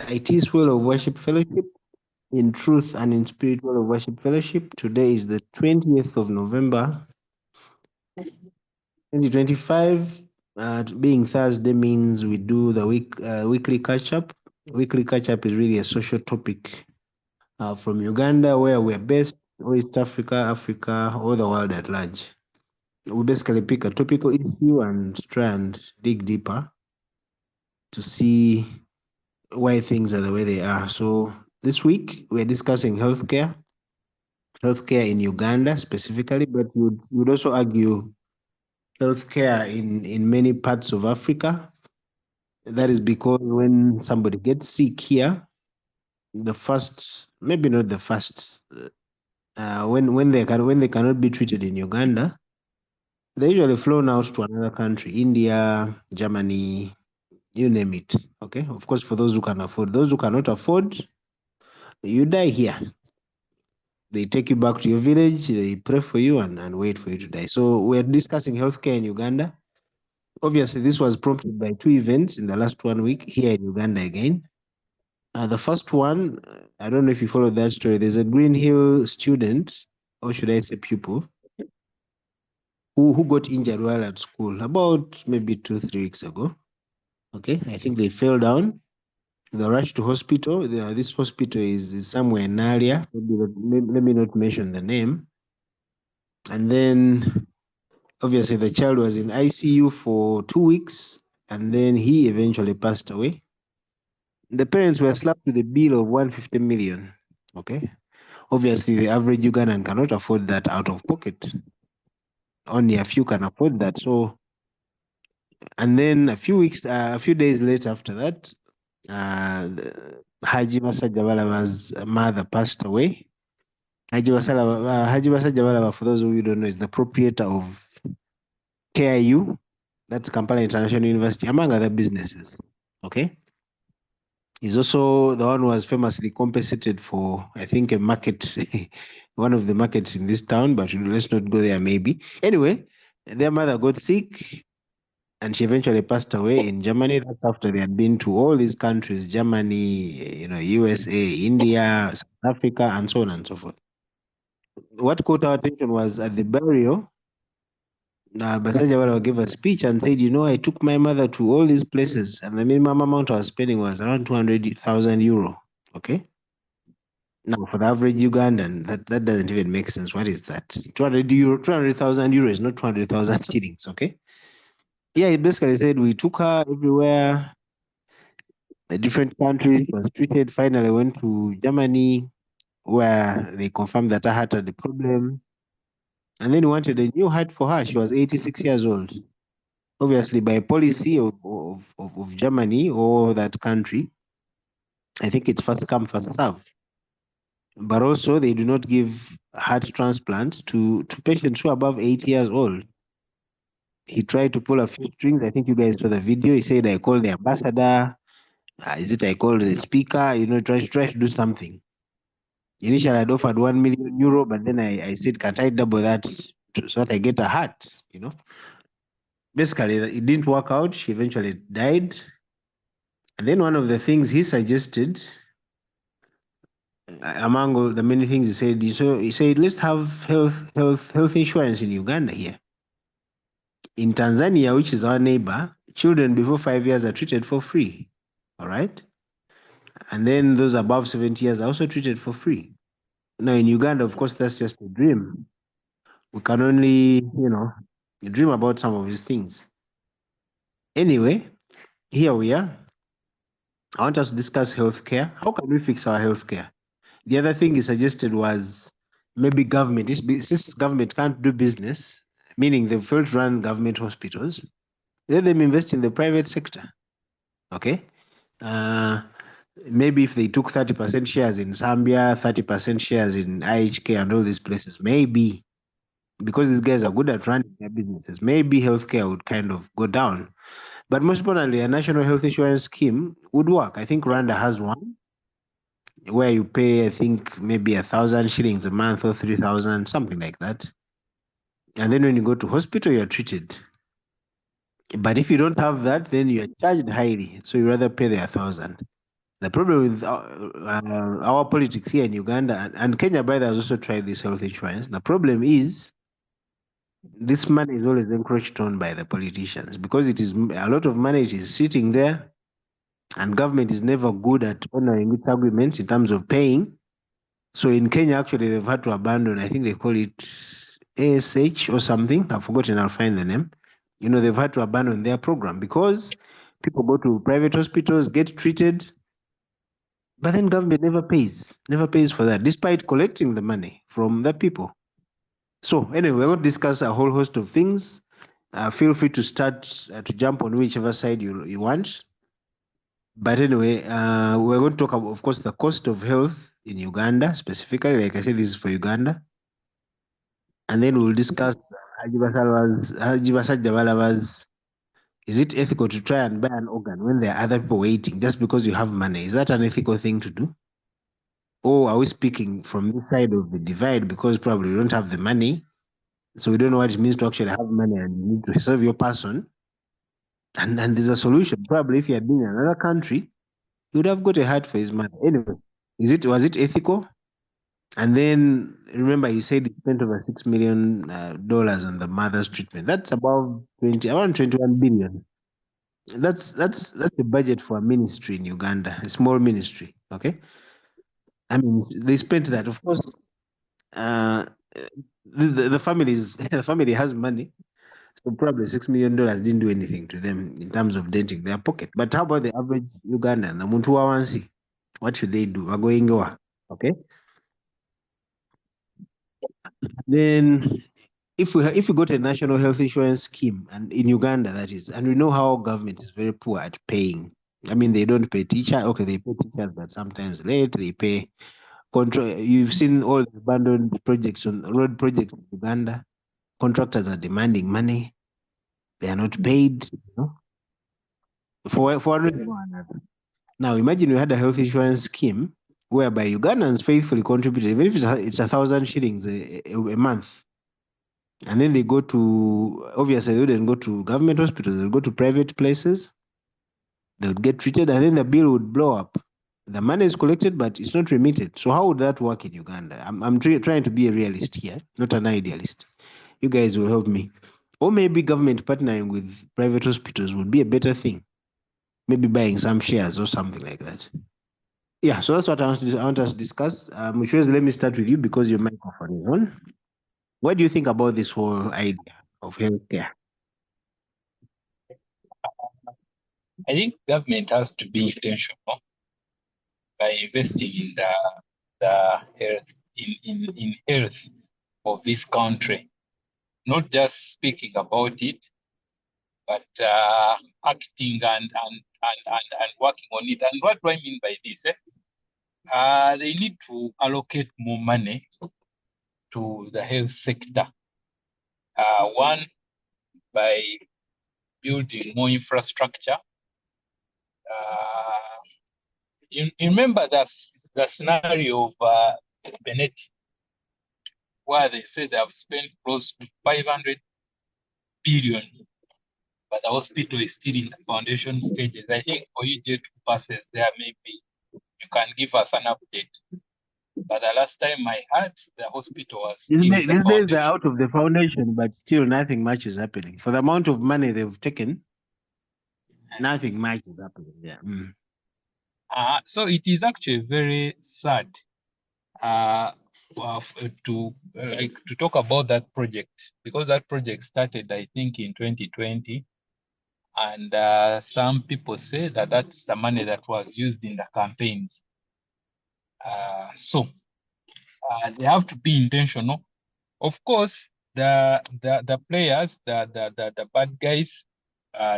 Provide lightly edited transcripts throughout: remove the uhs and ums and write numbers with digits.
iTiS World of Worship Fellowship, in truth and in spirit World of Worship Fellowship. Today is the 20th of November, 2025. Being Thursday means we do the weekly catch-up. Weekly catch-up is really a social topic from Uganda, where we're based, or East Africa, Africa, or the world at large. We basically pick a topical issue and try and dig deeper to see why things are the way they are. So this week we're discussing healthcare in Uganda specifically, but would also argue healthcare in many parts of Africa. That is because when somebody gets sick here, the first, maybe not the first, when they cannot be treated in Uganda, they're usually flown out to another country, India, Germany, you name it. Okay, of course, for those who can afford. Those who cannot afford, you die here. They take you back to your village, they pray for you and wait for you to die. So we're discussing healthcare in Uganda. Obviously, this was prompted by two events in the last 1 week here in Uganda again. The first one, I don't know if you followed that story. There's a Green Hill student, or should I say pupil, who got injured while at school about maybe 2-3 weeks ago. Okay, I think they fell down. They rushed to hospital. This hospital is somewhere in Naria. Let me not mention the name. And then obviously the child was in ICU for 2 weeks, and then he eventually passed away. The parents were slapped with a bill of 150 million. Okay. Obviously, the average Ugandan cannot afford that out of pocket. Only a few can afford that. So, and then a few days later after that, Haji Basajabalaba's mother passed away. Haji Bassajabalaba, for those of you who don't know, is the proprietor of KIU, that's Kampala International University, among other businesses. Okay. He's also the one who was famously compensated for, I think, a market, one of the markets in this town, but let's not go there maybe. Anyway, their mother got sick and she eventually passed away in Germany. That's after they had been to all these countries, Germany, USA, India, South Africa, and so on and so forth. What caught our attention was at the burial, Bassajabalaba gave a speech and said, I took my mother to all these places, and the minimum amount I was spending was around 200,000 euro. Okay. Now, for the average Ugandan, that doesn't even make sense. What is that? 200,000 euros, not 200,000 shillings. Okay. Yeah, he basically said we took her everywhere, the different countries, was treated. Finally, went to Germany, where they confirmed that her heart had the problem. And then he wanted a new heart for her. She was 86 years old. Obviously, by policy of Germany or that country, I think it's first come, first serve. But also, they do not give heart transplants to patients who are above 80 years old. He tried to pull a few strings. I think you guys saw the video. He said, I called the ambassador. I called the speaker? Try to do something. Initially, I'd offered 1 million euro, but then I said, can't I double that so that I get a heart? Basically, it didn't work out. She eventually died. And then one of the things he suggested, among all the many things he said, let's have health insurance in Uganda here. In Tanzania, which is our neighbor, children before 5 years are treated for free. All right. And then those above 70 years are also treated for free. Now in Uganda, of course, that's just a dream. We can only, dream about some of these things. Anyway, here we are. I want us to discuss healthcare. How can we fix our healthcare? The other thing he suggested was maybe government. Since government can't do business, meaning they failed to run government hospitals, let them invest in the private sector. Okay? Maybe if they took 30% shares in Zambia, 30% shares in IHK and all these places, maybe, because these guys are good at running their businesses, maybe healthcare would kind of go down. But most importantly, a national health insurance scheme would work. I think Rwanda has one where you pay, I think, maybe 1,000 shillings a month or 3,000, something like that. And then when you go to hospital, you're treated. But if you don't have that, then you're charged highly. So you rather pay the 1,000. The problem with our politics here in Uganda and Kenya, by the way, has also tried this health insurance. The problem is this money is always encroached on by the politicians because it is a lot of money. It is sitting there, and government is never good at honoring its agreements in terms of paying. So in Kenya, actually, they've had to abandon. I think they call it ASH or something. I've forgotten. I'll find the name. You know, they've had to abandon their program because people go to private hospitals, get treated, but then government never pays for that, despite collecting the money from the people. So anyway, we're going to discuss a whole host of things. Feel free to start to jump on whichever side you want. But anyway, we're going to talk about, of course, the cost of health in Uganda specifically. Like I said, this is for Uganda. And then we'll discuss Haji Basajabalaba's, is it ethical to try and buy an organ when there are other people waiting just because you have money? Is that an ethical thing to do? Or are we speaking from this side of the divide because probably we don't have the money? So we don't know what it means to actually have money and you need to serve your person. And there's a solution. Probably if he had been in another country, he would have got a heart for his money. Anyway, was it ethical? And then remember, he said he spent over $6 million on the mother's treatment. That's about around 21 billion. That's the budget for a ministry in Uganda, a small ministry. Okay, I mean they spent that. Of course, uh, the families the family has money, so probably $6 million didn't do anything to them in terms of denting their pocket. But how about the average Ugandan, the muntu wa wansi? What should they do? Wagoingoa. Okay. Then if we got a national health insurance scheme, and in Uganda that is, and we know how government is very poor at paying. I mean, they don't pay teachers. Okay, they pay teachers, but sometimes late. They pay You've seen all the abandoned projects on road projects in Uganda. Contractors are demanding money. They are not paid. You know, for a reason or another. Now imagine we had a health insurance scheme whereby Ugandans faithfully contributed, even if it's 1,000 shillings a month. And then they go to, obviously, they wouldn't go to government hospitals, they'll go to private places, they would get treated, and then the bill would blow up. The money is collected, but it's not remitted. So, how would that work in Uganda? I'm trying to be a realist here, not an idealist. You guys will help me. Or maybe government partnering with private hospitals would be a better thing. Maybe buying some shares or something like that. Yeah, so that's what I want us to discuss. Muchwez, let me start with you because your microphone is on. What do you think about this whole idea of healthcare? I think government has to be intentional by investing in the health in health of this country, not just speaking about it, but acting and working on it. And what do I mean by this? They need to allocate more money to the health sector. One, by building more infrastructure. You remember the scenario of Bennett, where they say they have spent close to 500 billion, but the hospital is still in the foundation stages. I think for you, Jet passes there, maybe you can give us an update. But the last time I heard, the hospital was still in the These days foundation. they're out of the foundation, but still nothing much is happening. For the amount of money they've taken, nothing much is happening there. So it is actually very sad to talk about that project, because that project started, I think, in 2020, and some people say that that's the money that was used in the campaigns. So they have to be intentional. Of course, the players, the bad guys,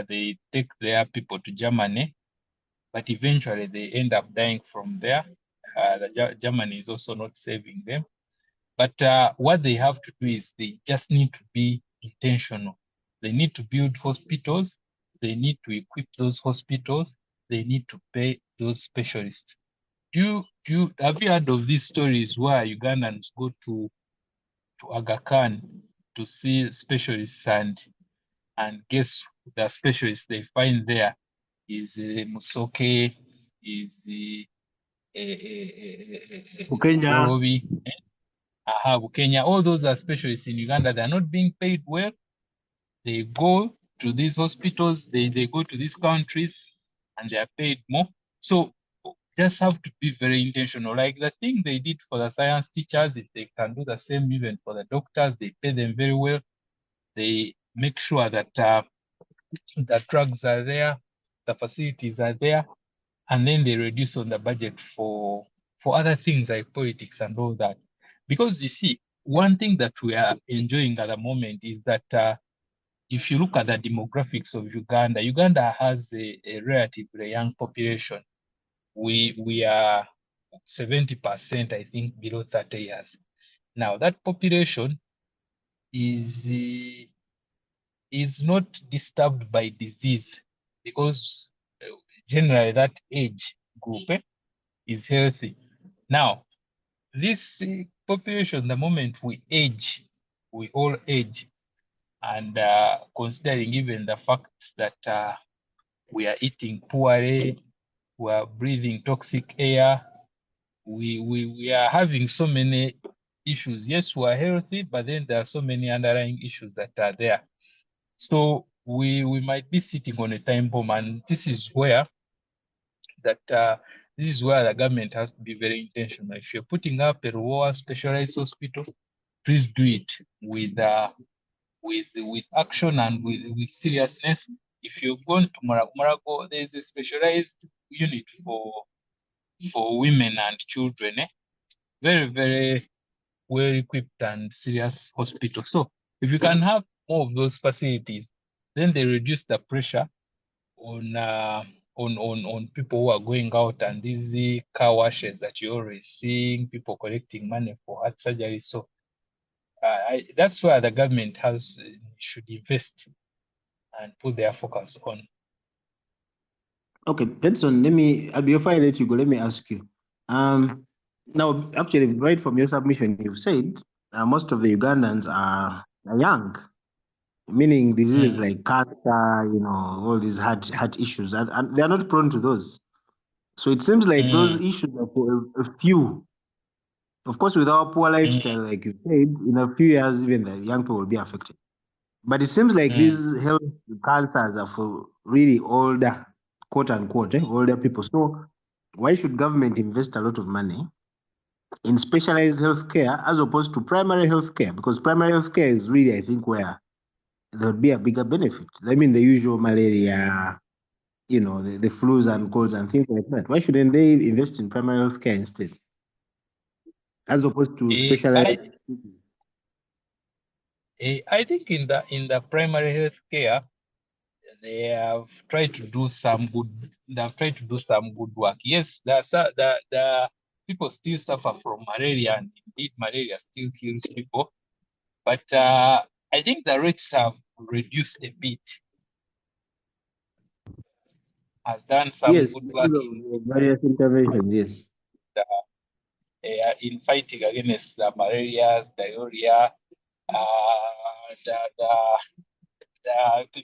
they take their people to Germany, but eventually they end up dying from there. Germany is also not saving them. But what they have to do is they just need to be intentional. They need to build hospitals. They need to equip those hospitals. They need to pay those specialists. Have you heard of these stories where Ugandans go to Aga Khan to see specialists, and guess the specialist they find there is Musoke, is Kenya. Kenya. All those are specialists in Uganda. They're not being paid well. They go to these hospitals, they go to these countries, and they are paid more. So just have to be very intentional. Like the thing they did for the science teachers, if they can do the same even for the doctors, they pay them very well. They make sure that the drugs are there, the facilities are there, and then they reduce on the budget for other things like politics and all that. Because you see, one thing that we are enjoying at the moment is that if you look at the demographics of Uganda, Uganda has a relatively young population. We are 70%, I think, below 30 years. Now that population is not disturbed by disease because generally that age group is healthy. Now, this population, the moment we age, we all age, and considering even the fact that we are eating poorly, we are breathing toxic air, we are having so many issues. Yes, we are healthy, but then there are so many underlying issues that are there. So we might be sitting on a time bomb, and this is where the government has to be very intentional. If you're putting up a rural specialized hospital, please do it with action and with seriousness. If you've gone to Marago, there's a specialized unit for women and children. Very, very well equipped and serious hospital. So if you can have more of those facilities, then they reduce the pressure on people who are going out and these car washes that you're always seeing, people collecting money for heart surgery. So that's where the government should invest and put their focus on. Okay, Benson, before I let you go, let me ask you. Now, actually, right from your submission, you've said most of the Ugandans are young, meaning diseases like cancer, all these heart issues, and they are not prone to those. So it seems like those issues are for a few. Of course, with our poor lifestyle, like you said, in a few years, even the young people will be affected. But it seems like these health cancers are for really older, quote unquote, older people. So why should government invest a lot of money in specialized healthcare as opposed to primary healthcare? Because primary healthcare is really, I think, where there would be a bigger benefit. I mean, the usual malaria, the flus and colds and things like that. Why shouldn't they invest in primary healthcare instead, as opposed to specialized? I think in the primary healthcare, they have tried to do some good. They have tried to do some good work. Yes, the people still suffer from malaria, and indeed malaria still kills people. But I think the rates have reduced a bit. Has done some good work in various interventions. Yes. In fighting against the malaria, diarrhea,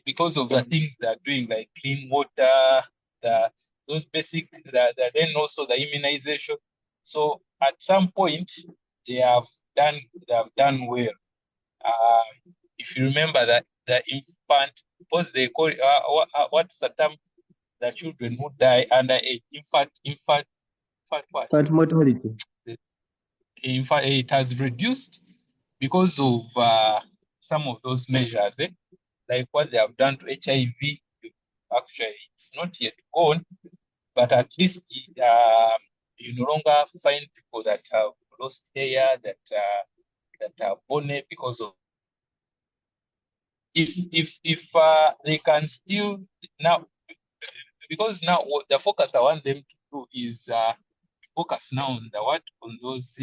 because of the things they are doing, like clean water, those basic, then also the immunization. So at some point, they have done well. If you remember that the infant, because they call it, what's the term? The children who die under age, infant what? But mortality. In fact, it has reduced because of some of those measures, like what they have done to HIV. Actually, it's not yet gone, but at least you no longer find people that have lost hair, that are born because of. If they can still now, because now the focus I want them to do is focus now on those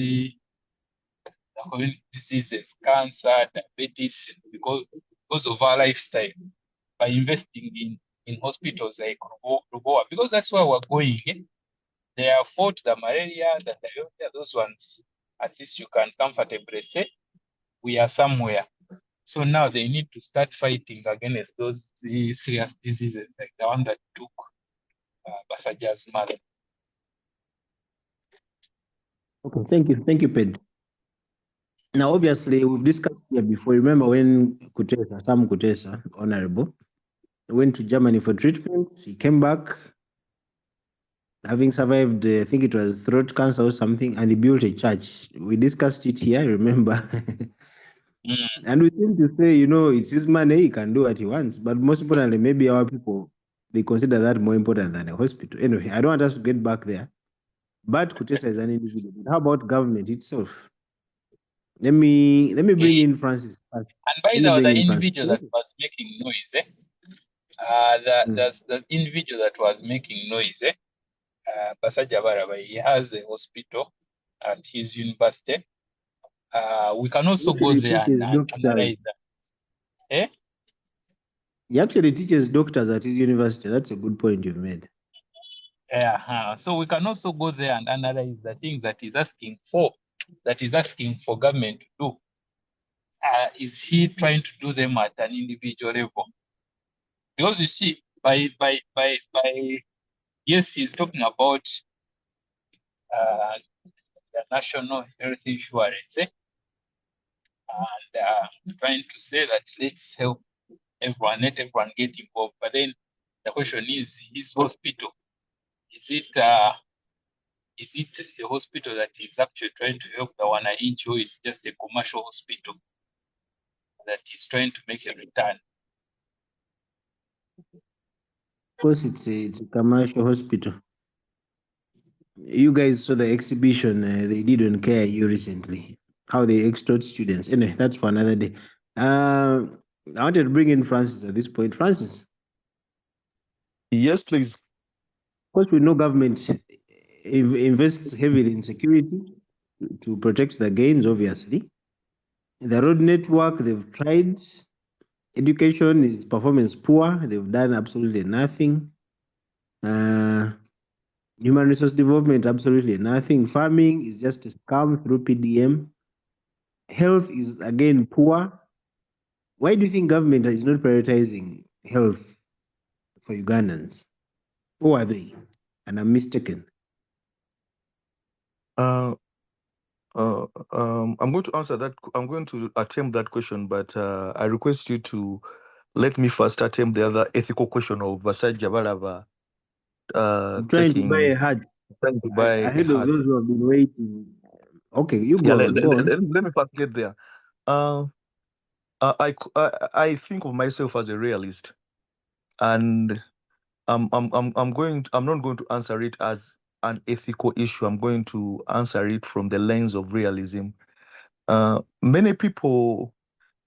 diseases, cancer, diabetes, because of our lifestyle, by investing in hospitals like Ruboa, because that's where we're going. They have fought the malaria, the diarrhea, those ones. At least you can comfortably say we are somewhere. So now they need to start fighting against those serious diseases, like the one that took Bassaja's mother. Okay, thank you, Ped. Now, obviously, we've discussed here before. Remember when Sam Kutesa, Honorable, went to Germany for treatment. He came back having survived, I think it was throat cancer or something, and he built a church. We discussed it here, remember? Mm. And we seem to say, it's his money, he can do what he wants. But most importantly, maybe our people, they consider that more important than a hospital. Anyway, I don't want us to get back there. But Kutesa is an individual. But how about government itself? Let me bring in Francis first. And by Let me bring the in Francis. individual that was making noise, Mm. the individual that was making noise, Bassajabalaba, he has a hospital at his university. We can He also go actually there teaches and doctors. analyze that. Eh? He actually teaches doctors at his university. That's a good point you've made. Yeah. So we can also go there and analyze the things that is asking for government to do. Is he trying to do them at an individual level? Because you see, yes, he's talking about the national health insurance, and trying to say that let's help everyone, let everyone get involved. But then the question is, his hospital, is it a hospital that is actually trying to help the wananchi, or is just a commercial hospital that is trying to make a return? Of course, it's a commercial hospital. You guys saw the exhibition they did on KIU recently, how they extort students. Anyway, that's for another day. I wanted to bring in Francis at this point. Francis, Yes, please. of course, we know government invests heavily in security to protect the gains, obviously. The road network, they've tried. Education is performance poor. They've done absolutely nothing. Uh, Human resource development, absolutely nothing. Farming is just a scam through PDM. Health is again poor. Why do you think government is not prioritizing health for Ugandans? Who are they? And I'm mistaken. Uh, I'm going to answer that. I'm going to attempt that question, but I request you to let me first attempt the other ethical question of Bassajabalaba I'm trying to buy a hat trying to buy a ahead of hat. those who have been waiting. Okay, you Yeah, go on. Go on. let me first get there. Uh, I think of myself as a realist, and I'm not going to answer it as an ethical issue. I'm going to answer it from the lens of realism. Many people,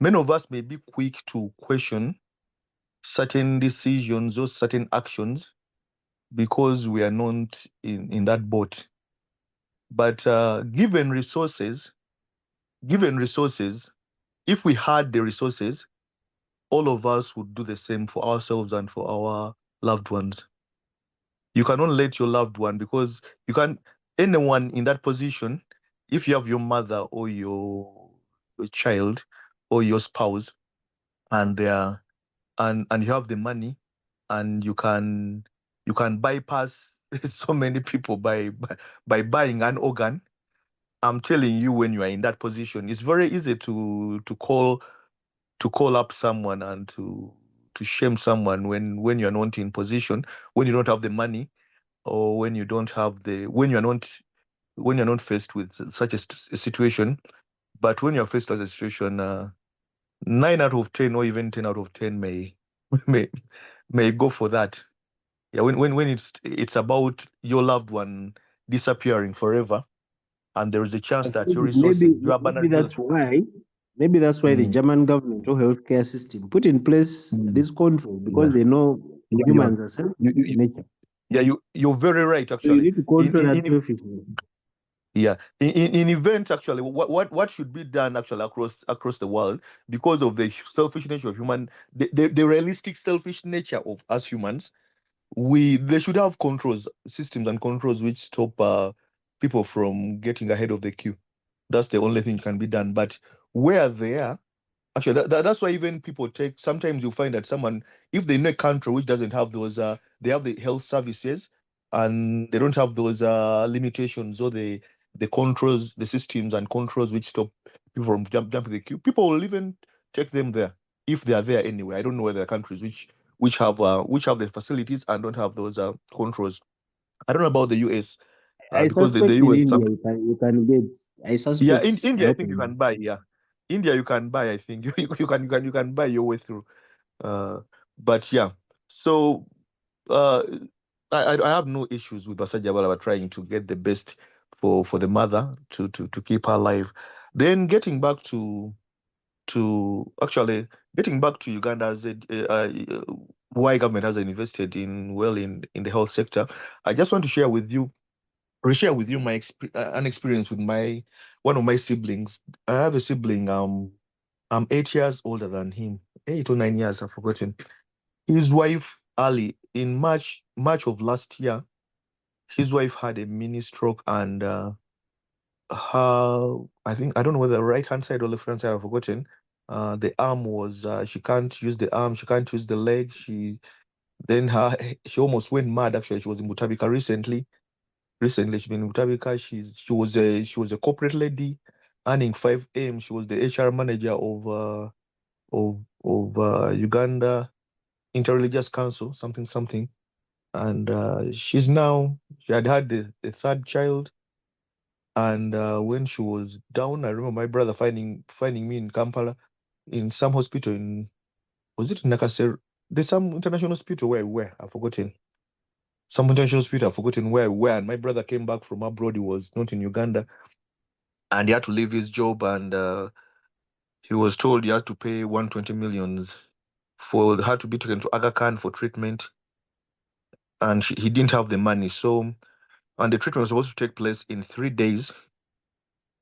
many of us may be quick to question certain decisions or certain actions because we are not in that boat. But given resources, if we had the resources, all of us would do the same for ourselves and for our loved ones. You cannot let your loved one, because you can anyone in that position, if you have your mother or your child or your spouse, and they are and you have the money, and you can bypass so many people by buying an organ. I'm telling you, when you are in that position, it's very easy to call up someone and to shame someone when you're not in position, when you don't have the money, or when you're not faced with such a situation. But when you're faced with a situation, 9 out of 10 or even 10 out of 10 may may go for that. Yeah, when it's about your loved one disappearing forever, and there is a chance that your resources, Maybe your maybe abundant resources. that's why the Mm, German government or healthcare system put in place mm, this control because yeah, they know yeah, humans are selfish in nature. yeah. You're very right, So you actually. need to In control in, that in selfishness. Yeah, in events, actually, what should be done actually across the world, because of the selfish nature of human, the realistic selfish nature of us humans, they should have controls, systems and controls which stop people from getting ahead of the queue. That's the only thing can be done. But where they are, actually, that's why even people take. Sometimes you find that someone, if they know a country which doesn't have those, they have the health services, and they don't have those limitations or the controls, the systems and controls which stop people from jumping the queue, people will even take them there if they are there anyway. I don't know whether there are countries which have the facilities and don't have those controls. I don't know about the US I because the suspect in US India you can get. I yeah, suspect. in I India I hope think you can buy. Yeah, India you can buy. I think you can buy your way through. Uh, but yeah, so uh, I have no issues with Bassajabalaba trying to get the best for the mother to keep her alive. Then getting back to Uganda as why government hasn't invested in the health sector. I just want to share with you my an experience with my one of my siblings. I have a sibling. I'm 8 years older than him, 8 or 9 years. I've forgotten. His wife Ali in March of last year, his wife had a mini stroke and her I think I don't know whether the right hand side or left hand side I've forgotten. The arm was she can't use the arm, she can't use the leg. She almost went mad. Actually, she was in Mutabika recently. Recently, she's been in Mutabika. She was a corporate lady, earning 5M. She was the HR manager of Uganda Interreligious Council, something something. And she had the third child. And when she was down, I remember my brother finding me in Kampala in some hospital in was it in Nakasero? There's some international hospital where we were. I've forgotten. Some international hospital, I've forgotten where we were. And my brother came back from abroad. He was not in Uganda, and he had to leave his job. And he was told he had to pay 120 millions for her to be taken to Aga Khan for treatment, and he didn't have the money. So, and the treatment was supposed to take place in 3 days.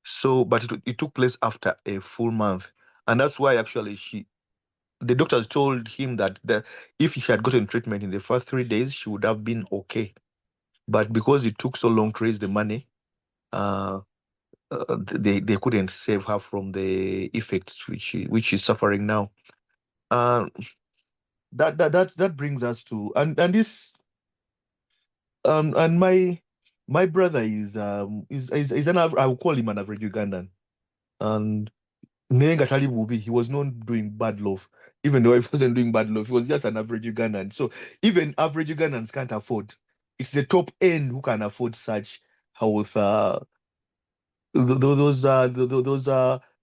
So, but it took place after a full month, and that's why actually the doctors told him that if she had gotten treatment in the first 3 days, she would have been okay. But because it took so long to raise the money, uh, they couldn't save her from the effects which she's suffering now. Uh, that brings us to and this and my brother is I will call him an average Ugandan. And Nenga Talib Wubi, he was not doing bad love. Even though he wasn't doing bad love, he was just an average Ugandan. So even average Ugandans can't afford. It's the top end who can afford such health, those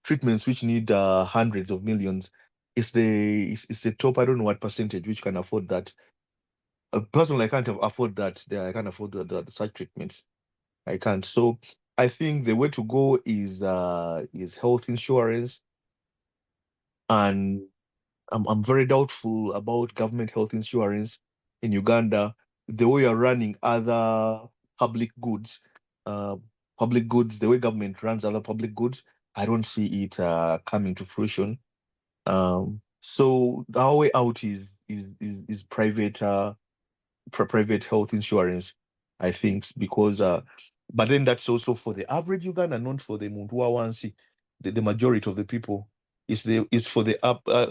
treatments which need hundreds of millions. It's the top. I don't know what percentage which can afford that. Personally, I can't afford that. I can't afford such treatments. I can't. So I think the way to go is health insurance, and I'm very doubtful about government health insurance in Uganda. The way you're running other public goods, uh, the way government runs other public goods, I don't see it coming to fruition. So our way out is private private health insurance, I think, because but then that's also for the average Uganda, not for the Muntu Wansi, the majority of the people. Is for the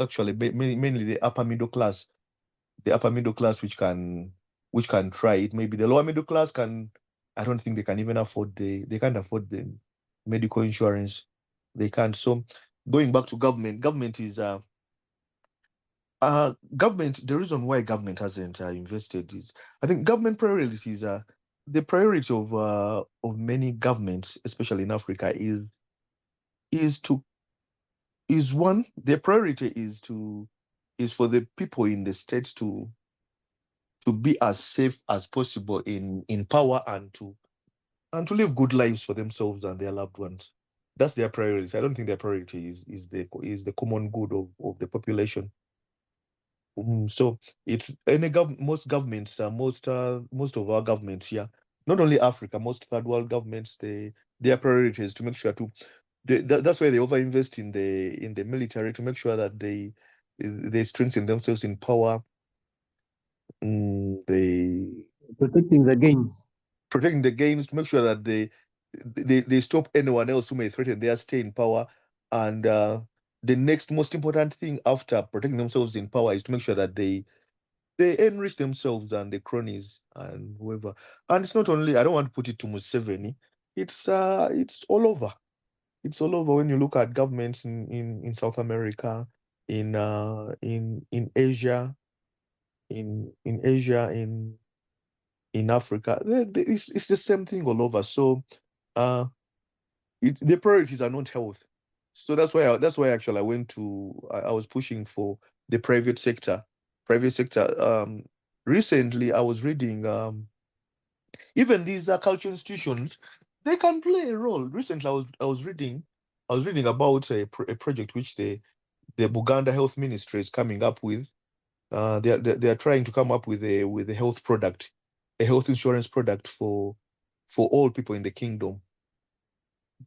actually mainly the upper middle class, which can try it. Maybe the lower middle class can. I don't think they can even afford they can't afford the medical insurance. They can't. So going back to government is government, the reason why government hasn't invested is, I think, government priorities are the priority of many governments, especially in Africa, is to is one. Their priority is for the people in the states to be as safe as possible in power, and to live good lives for themselves and their loved ones. That's their priority. I don't think their priority is the common good of the population. So it's most governments, most of our governments here, not only Africa, most third world governments, their priority is to make sure that's why they overinvest in the military to make sure that they strengthen themselves in power. They protecting the gains. protecting the gains to make sure that they stop anyone else who may threaten their stay in power. And the next most important thing after protecting themselves in power is to make sure that they enrich themselves and the cronies and whoever. And it's not only, I don't want to put it to Museveni. it's all over. It's all over when you look at governments in South America, in Asia, in Asia, in Africa. It's the same thing all over. So uh, the priorities are not health. So that's why actually I was pushing for the private sector. Private sector. Recently I was reading even these cultural institutions, they can play a role. Recently I was reading about a project which the Buganda Health Ministry is coming up with. They are trying to come up with a health product, a health insurance product for all people in the kingdom,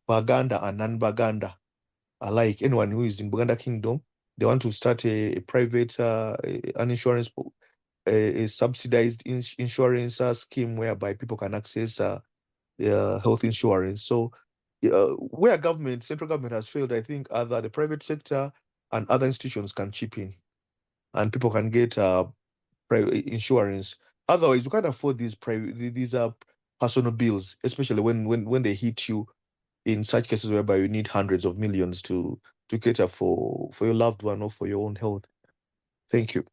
Baganda and non-Baganda alike. Anyone who is in Buganda Kingdom, they want to start a private an insurance, a subsidized insurance scheme whereby people can access health insurance. So where central government has failed, I think other the private sector and other institutions can chip in, and people can get private insurance. Otherwise, you can't afford these personal bills, especially when they hit you in such cases whereby you need hundreds of millions to cater for your loved one or for your own health. Thank you.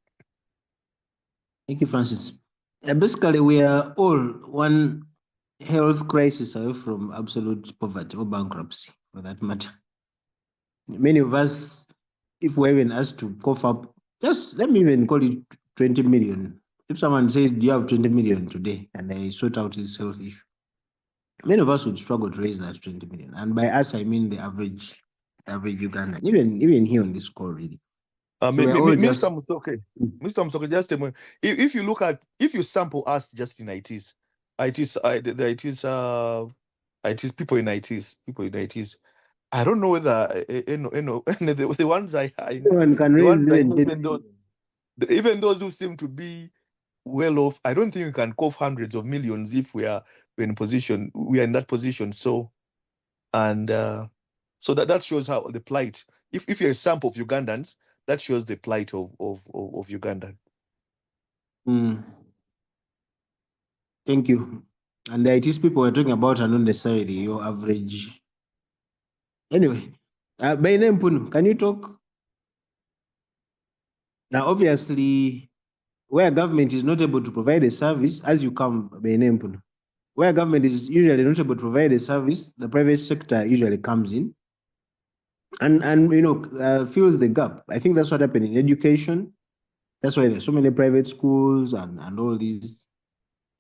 Thank you, Francis. Basically, we are all one health crisis away from absolute poverty or bankruptcy, for that matter. Many of us, if we're even asked to cough up, just let me even call it 20 million. If someone said, "Do you have 20 million today?" and I sort out this health issue, many of us would struggle to raise that 20 million. And by us, I mean the average Ugandan, even here on this call, really. So we're all Mr. just Mustoke, Mr. Mustoke, just a moment. If you look at, if you sample us just in iTiS, the iTiS people in iTiS, I don't know whether the ones everyone can the raise ones I even know, 10 million. even those who seem to be well off, I don't think we can cough hundreds of millions if we are in that position. So and so that shows how the plight. If you're a sample of Ugandans, that shows the plight of Uganda. Mm, thank you. And the ITs people we're talking about are not necessarily your average. Anyway, by name Punu, can you talk? Now, obviously, where government is not able to provide a service, as you come by name Punu, where government is usually not able to provide a service, the private sector usually comes in and fills the gap. I think that's what happened in education. That's why there's so many private schools and all these.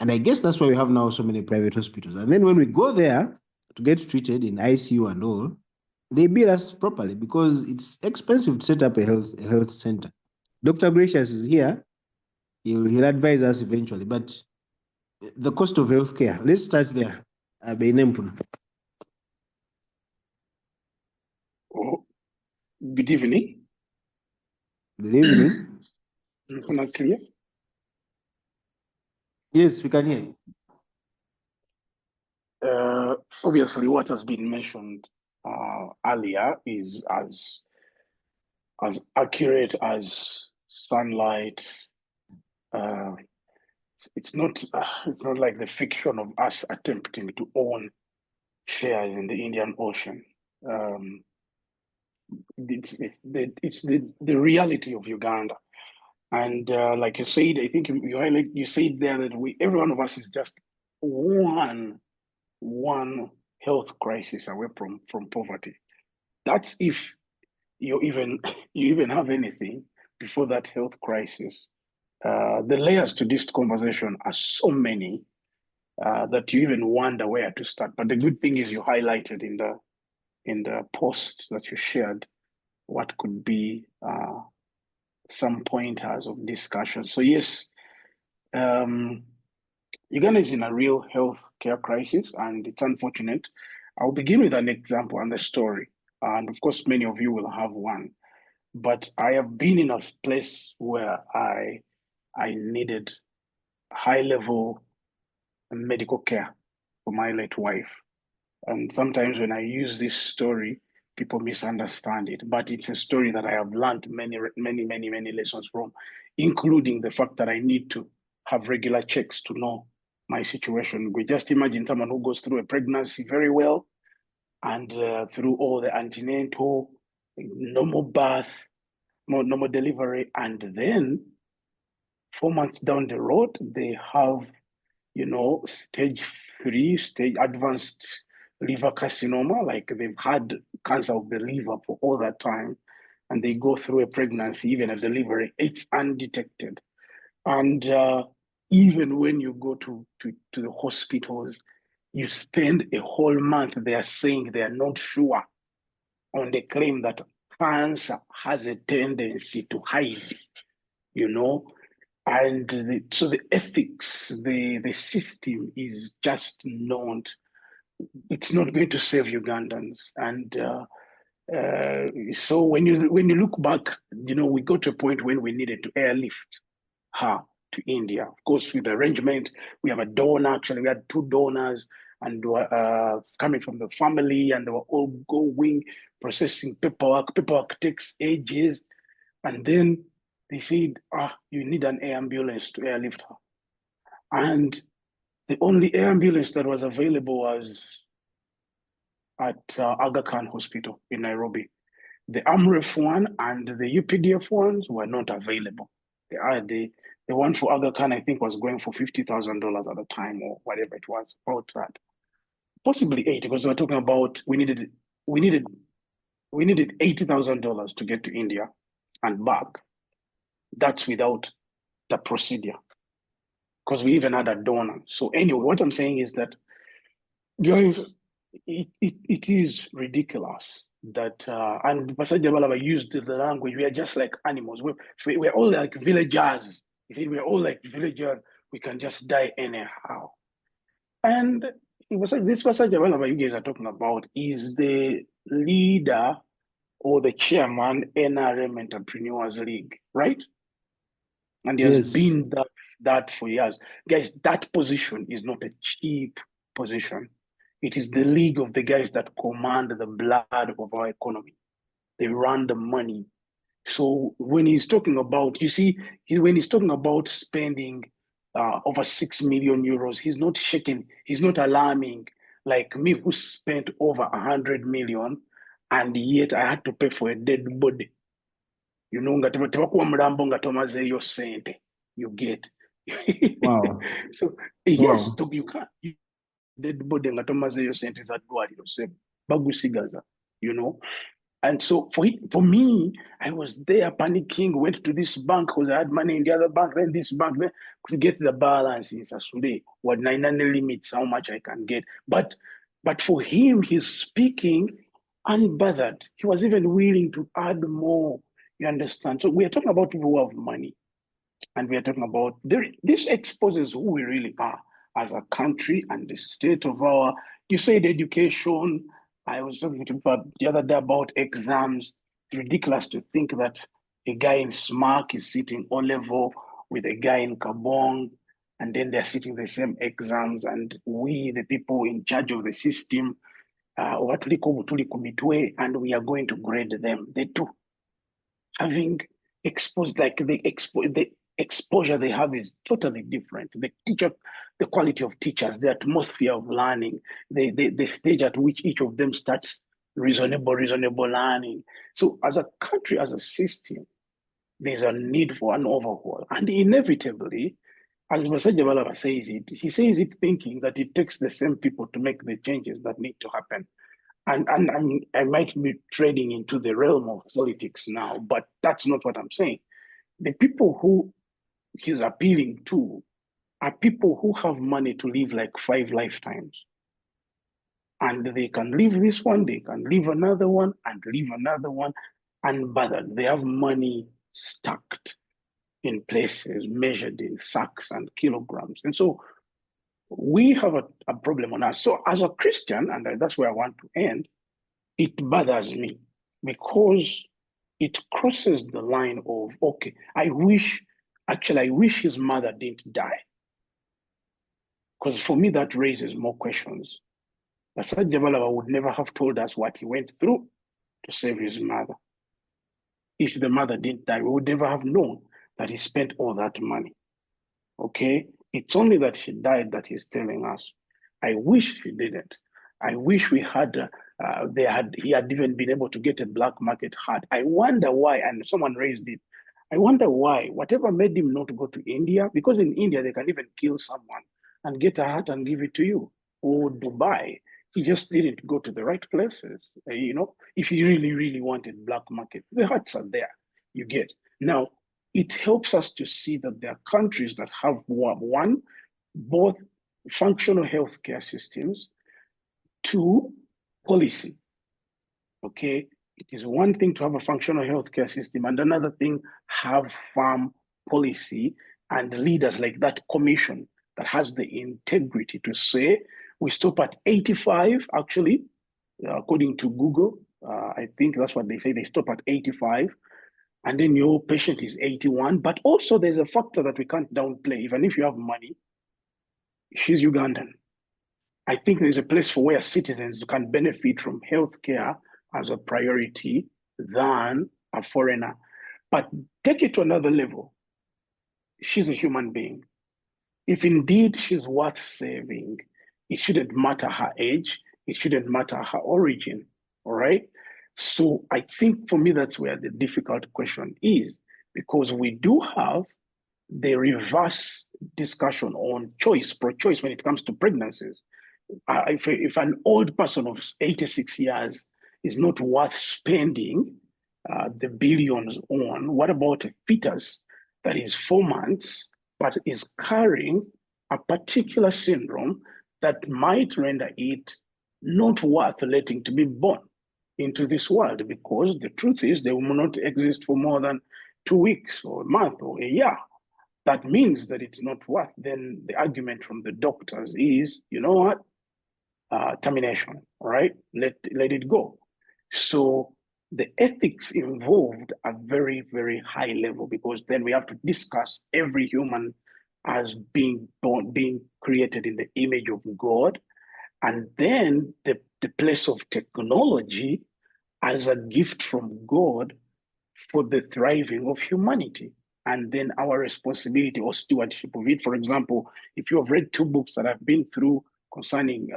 And I guess that's why we have now so many private hospitals. And then when we go there to get treated in ICU and all, they bill us properly because it's expensive to set up a health center. Dr. Gracious is here. He'll advise us eventually. But the cost of healthcare, let's start there. Oh, good evening. Good evening. Not clear? Yes, we can hear you. Obviously, what has been mentioned earlier is as accurate as sunlight. It's not like the fiction of us attempting to own shares in the Indian Ocean. It's the reality of Uganda. And like you said, I think you said there that every one of us is just one health crisis away from poverty. That's if you even have anything before that health crisis. The layers to this conversation are so many that you even wonder where to start. But the good thing is you highlighted in the post that you shared what could be some pointers of discussion. So yes, Uganda is in a real health care crisis, and it's unfortunate. I'll begin with an example and a story. And of course, many of you will have one. But I have been in a place where I needed high-level medical care for my late wife. And sometimes when I use this story, people misunderstand it. But it's a story that I have learned many lessons from, including the fact that I need to have regular checks to know my situation. We just imagine someone who goes through a pregnancy very well, and through all the antenatal, normal birth, normal delivery, and then 4 months down the road, they have, stage 3, stage advanced liver carcinoma, like they've had cancer of the liver for all that time, and they go through a pregnancy, even a delivery, it's undetected. And even when you go to the hospitals, you spend a whole month, they are saying they are not sure on the claim that cancer has a tendency to hide, and so the ethics, the system is just not, it's not going to save Ugandans. And so when you look back, we got to a point when we needed to airlift her to India. Of course, with the arrangement, we have a donor. Actually, we had 2 donors, and coming from the family, and they were all going, processing paperwork. Paperwork takes ages, and then they said, you need an air ambulance to airlift her. And the only air ambulance that was available was at Aga Khan Hospital in Nairobi. The AMREF one and the UPDF ones were not available. The one for Aga Khan, I think, was going for $50,000 at the time, or whatever it was, about that. Possibly 80, because we're talking about we needed $80,000 to get to India and back. That's without the procedure, because we even had a donor. So anyway, what I'm saying is that, guys, it is ridiculous that, and Bassajabalaba used the language, we are just like animals. We're all like villagers. You see, we're all like villagers. We can just die anyhow. And this Bassajabalaba you guys are talking about is the leader or the chairman NRM Entrepreneurs League, right? And he has Yes. been that for years. Guys, that position is not a cheap position. It is the league of the guys that command the blood of our economy. They run the money. So when he's talking about, when he's talking about spending over 6 million euros, he's not shaking, he's not alarming like me, who spent over 100 million, and yet I had to pay for a dead body. You get. Wow. So yes, Wow. you can't. Dead body nga tomazeeyo sente za ddwaliro bagusigaza, And so for me, I was there panicking, went to this bank because I had money in the other bank, then this bank, then could get the balance in Sasude, what 900 limits, how much I can get. But for him, he's speaking unbothered. He was even willing to add more. You understand? So we are talking about people who have money. And we are talking about, this exposes who we really are as a country and the state of our, you said education. I was talking to people the other day about exams. It's ridiculous to think that a guy in SMARC is sitting O level with a guy in Kabong, and then they're sitting the same exams, and we, the people in charge of the system, and we are going to grade them. They too, having exposed, like the exposure they have is totally different. The quality of teachers, the atmosphere of learning, the stage at which each of them starts reasonable learning. So as a country, as a system, there's a need for an overhaul. And inevitably, as Bassajabalaba says it, he says it thinking that it takes the same people to make the changes that need to happen. And I might be trading into the realm of politics now, but that's not what I'm saying. The people who he's appealing to are people who have money to live like 5 lifetimes. And they can live this one, they can live another one, and live another one, unbothered. They have money stacked in places, measured in sacks and kilograms. And so we have a problem on us. So as a Christian, and that's where I want to end, it bothers me because it crosses the line of, okay, I wish his mother didn't die. Because for me, that raises more questions. Bassajabalaba would never have told us what he went through to save his mother. If the mother didn't die, we would never have known that he spent all that money. Okay? It's only that she died that he's telling us. I wish she didn't. I wish we had, he had even been able to get a black market heart. I wonder why, and someone raised it. I wonder why, whatever made him not go to India, because in India they can even kill someone and get a heart and give it to you, or Dubai. He just didn't go to the right places. If he really, really wanted black market, the hearts are there, you get. Now, it helps us to see that there are countries that have one, both functional healthcare systems, two, policy. Okay, it is one thing to have a functional healthcare system, and another thing, have firm policy and leaders like that commission that has the integrity to say, we stop at 85, actually, according to Google. I think that's what they say, they stop at 85. And then your patient is 81. But also there's a factor that we can't downplay. Even if you have money, she's Ugandan. I think there's a place for where citizens can benefit from healthcare as a priority than a foreigner. But take it to another level. She's a human being. If indeed she's worth saving, it shouldn't matter her age, it shouldn't matter her origin, all right? So I think for me, that's where the difficult question is, because we do have the reverse discussion on choice, pro-choice when it comes to pregnancies. If an old person of 86 years is not worth spending the billions on, what about a fetus that is 4 months but is carrying a particular syndrome that might render it not worth letting to be born into this world? Because the truth is they will not exist for more than 2 weeks or a month or a year. That means that it's not worth. Then the argument from the doctors is, you know what? Termination, all right? Let it go. So the ethics involved are very, very high level, because then we have to discuss every human as being created in the image of God, and then the place of technology as a gift from God for the thriving of humanity, and then our responsibility or stewardship of it. For example, if you have read 2 books that I've been through concerning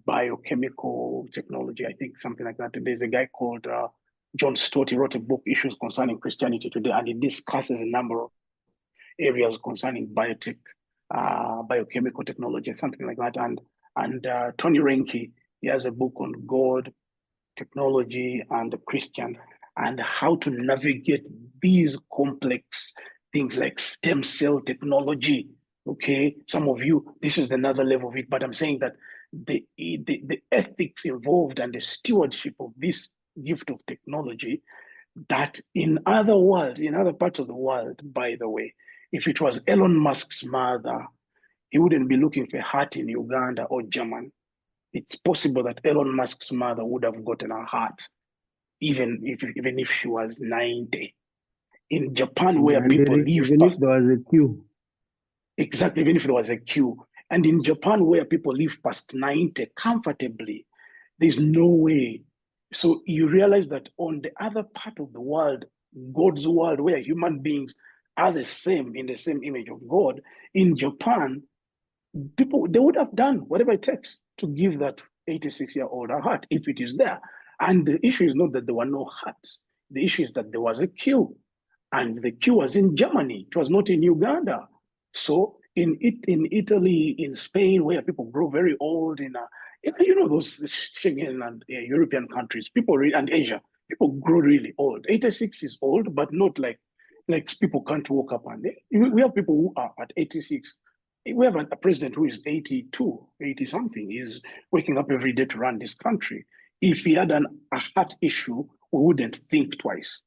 biochemical technology, I think something like that. There's a guy called John Stott. He wrote a book, Issues Concerning Christianity Today, and he discusses a number of areas concerning biochemical technology, something like that. And Tony Reinke, he has a book on God, technology, and the Christian, and how to navigate these complex things like stem cell technology. Okay, some of you, this is another level of it, but I'm saying that the ethics involved and the stewardship of this gift of technology, that in other worlds, in other parts of the world, by the way, if it was Elon Musk's mother, he wouldn't be looking for a heart in Uganda or Germany. It's possible that Elon Musk's mother would have gotten a heart, even if she was 90. In Japan, where people live even if there was a queue. Exactly, even if there was a queue. And in Japan, where people live past 90 comfortably, there's no way. So you realize that on the other part of the world, God's world, where human beings are the same, in the same image of God, in Japan, people, they would have done whatever it takes to give that 86-year-old a heart if it is there. And the issue is not that there were no hearts. The issue is that there was a queue, and the queue was in Germany. It was not in Uganda. So in Italy, in Spain, where people grow very old, those Schengen and European countries, and Asia, people grow really old. 86 is old, but not like people can't walk up and we have people who are at 86. We have a president who is 82, 80 something. He's waking up every day to run this country. If he had a heart issue, we wouldn't think twice.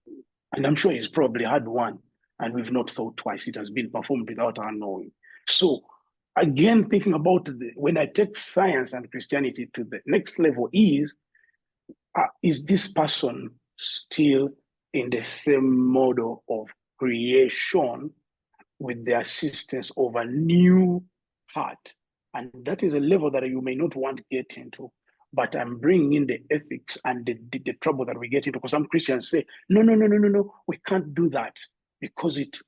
And I'm sure he's probably had one, and we've not thought twice. It has been performed without our knowing. So again, thinking about when I take science and Christianity to the next level is this person still in the same model of creation with the assistance of a new heart? And that is a level that you may not want to get into. But I'm bringing in the ethics and the trouble that we get into, because some Christians say, no, we can't do that. because it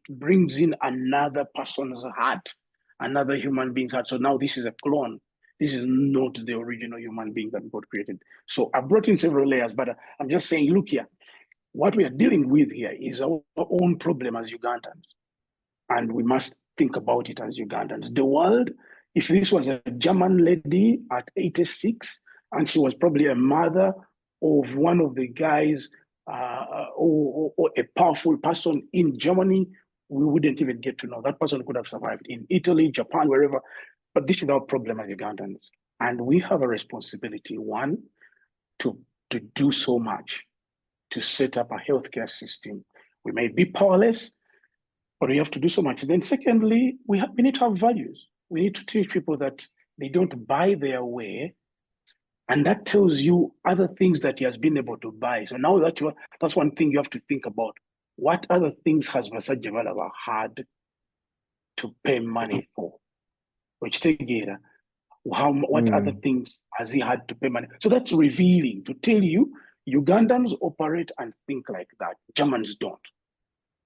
brings in another person's heart, another human being's heart. So now this is a clone. This is not the original human being that God created. So I brought in several layers, but I'm just saying, look here, what we are dealing with here is our own problem as Ugandans. And we must think about it as Ugandans. The world, if this was a German lady at 86, and she was probably a mother of one of the guys or a powerful person in Germany, we wouldn't even get to know. That person could have survived in Italy, Japan, wherever. But this is our problem as Ugandans. And we have a responsibility, one, to do so much, to set up a healthcare system. We may be powerless, but we have to do so much. Then secondly, we need to have values. We need to teach people that they don't buy their way. And that tells you other things that he has been able to buy. So now that's one thing you have to think about. What other things has Bassajabalaba had to pay money for? Which together, what other things has he had to pay money? So that's revealing to tell you Ugandans operate and think like that. Germans don't.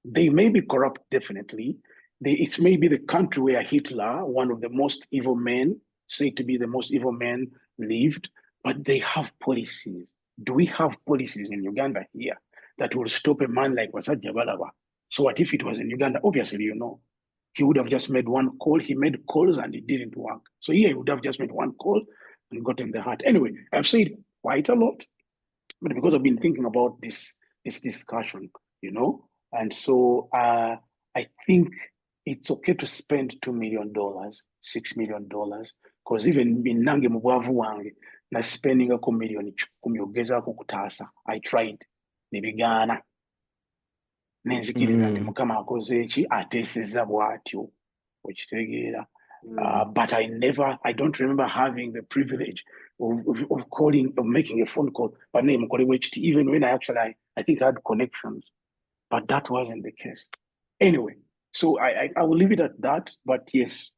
They may be corrupt, definitely. It may be the country where Hitler, one of the most evil men, said to be the most evil man, lived, but they have policies. Do we have policies in Uganda here that will stop a man like Bassajabalaba? So what if it was in Uganda? Obviously, he would have just made one call. He made calls and it didn't work. So here he would have just made one call and gotten the heart. Anyway, I've said quite a lot, but because I've been thinking about this discussion, and so I think it's okay to spend $2 million, $6 million, because even in Nange Mubwavu wange, na spending a million kumyogeza kukutasa. I tried. Nibigana. Nenzikiriza nti Mukama akoze eki ateesezza bw'atyo. Okitegeera. But I don't remember having the privilege of calling, of making a phone call, but even when I think I had connections, but that wasn't the case. Anyway, so I will leave it at that, but yes,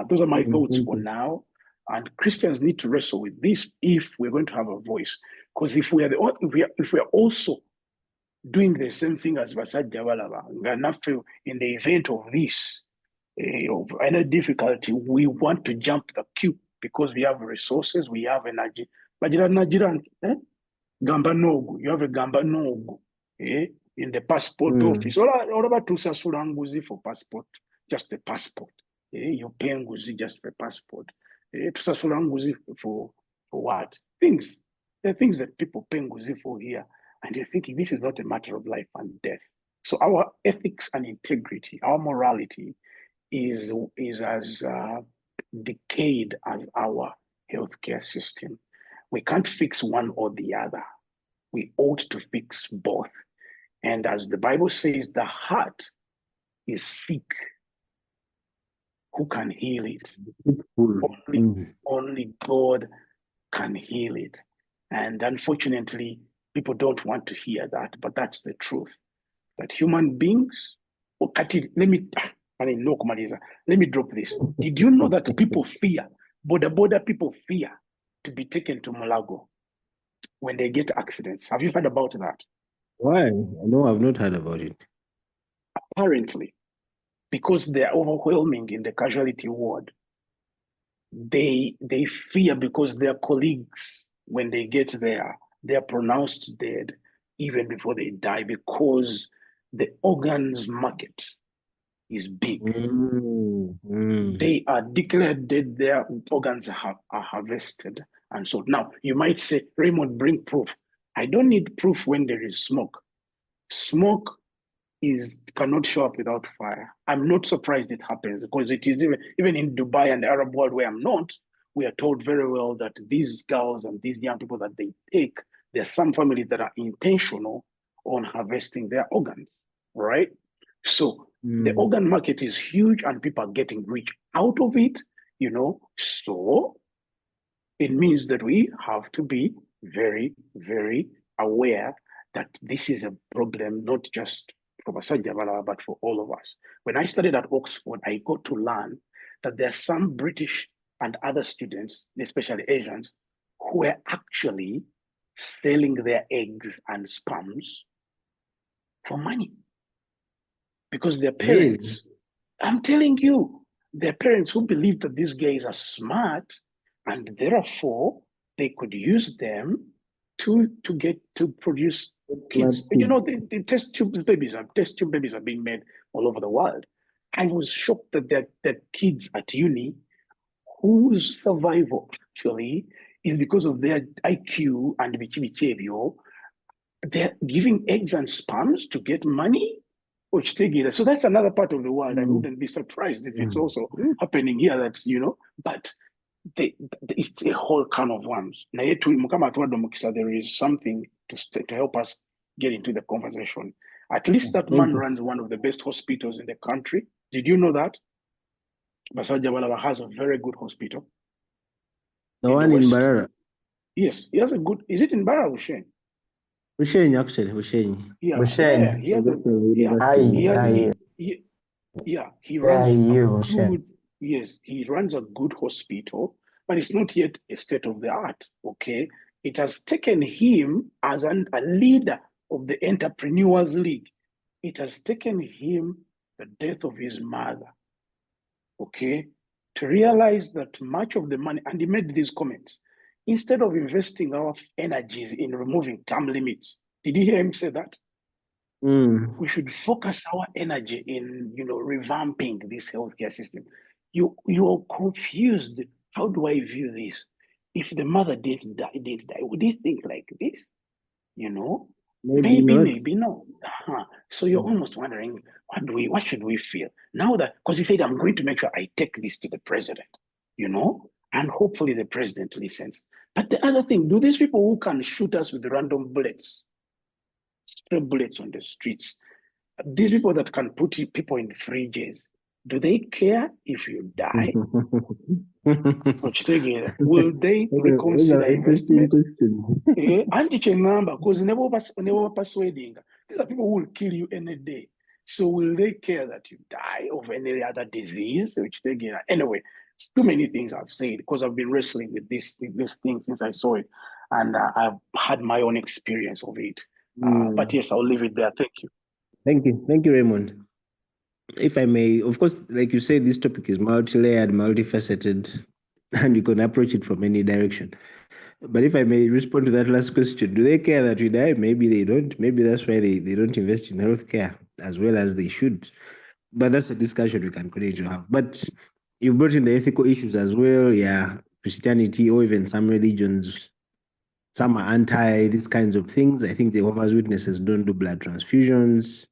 those are my thoughts for now. And Christians need to wrestle with this if we're going to have a voice. Because if we are also doing the same thing as Bassajabalaba, in the event of this, of any difficulty, we want to jump the queue because we have resources, we have energy. But you have Gamba Nogu, you have a Gamba Nogu in the passport office. All about to Sasuranguzi for passport, just a passport. You pay Nguzi just for passport. To Sasuranguzi for what? Things. There are things that people pay Nguzi for here. And you're thinking this is not a matter of life and death. So our ethics and integrity, our morality is as decayed as our healthcare system. We can't fix one or the other. We ought to fix both. And as the Bible says, the heart is sick. Who can heal it? Only God can heal it. And unfortunately, people don't want to hear that, but that's the truth. That human beings, let me drop this. Did you know that people fear, border people fear to be taken to Malago when they get accidents? Have you heard about that? Why? No, I've not heard about it. Apparently, because they're overwhelming in the casualty ward, they fear because their colleagues, when they get there, they're pronounced dead even before they die because the organs market is big. They are declared dead, their organs are harvested and sold. Now, you might say, Raymond, bring proof. I don't need proof when there is smoke. Smoke cannot show up without fire. I'm not surprised it happens because it is even in Dubai and the Arab world where I'm not, we are told very well that these girls and these young people that they take, there are some families that are intentional on harvesting their organs, right? So the organ market is huge and people are getting rich out of it, so it means that we have to be very, very aware that this is a problem, not just for Bassajabalaba, but for all of us. When I studied at Oxford, I got to learn that there are some British and other students, especially Asians, who are actually selling their eggs and sperms for money because their Really? parents, I'm telling you, their parents who believe that these guys are smart and therefore they could use them to produce kids. Smart You know, the test tube babies are being made all over the world. I was shocked that that kids at uni whose survival actually is because of their IQ and behavior, they're giving eggs and sperms to get money, which take it. So that's another part of the world. I wouldn't be surprised if it's also happening here. That but it's a whole can of worms. There is something to help us get into the conversation. At least that man runs one of the best hospitals in the country. Did you know that? Bassajabalaba has a very good hospital. The one in Barara. Yes, he has a good. Is it in Barara or Hussein? Hussein, actually, Hussein. Yeah, Hussein. yeah, he has a he runs a good. Yes, he runs a good hospital, but it's not yet a state of the art. Okay, it has taken him as a leader of the Entrepreneurs League. It has taken him the death of his mother. Okay, to realize that much of the money, and he made these comments, instead of investing our energies in removing term limits. Did you hear him say that? We should focus our energy in, revamping this healthcare system. You are confused. How do I view this? If the mother didn't die, would he think like this? Maybe not. So you're almost wondering, what should we feel now that, because he said, I'm going to make sure I take this to the president, and hopefully the president listens. But the other thing, do these people who can shoot us with random bullets, stray bullets on the streets, these people that can put people in fridges, do they care if you die? Will they reconsider investment? Because never persuading. These are people who will kill you any day. So will they care that you die of any other disease? Anyway, too many things I've said because I've been wrestling with this thing since I saw it, and I've had my own experience of it. But yes, I'll leave it there. Thank you. Thank you, Raymond. If I may, of course, like you say, this topic is multi-layered, multifaceted, and you can approach it from any direction. But if I may respond to that last question, do they care that we die? Maybe they don't. Maybe that's why they don't invest in healthcare as well as they should. But that's a discussion we can continue to have. But you've brought in the ethical issues as well. Yeah, Christianity or even some religions, some are anti these kinds of things. I think the Jehovah's Witnesses don't do blood transfusions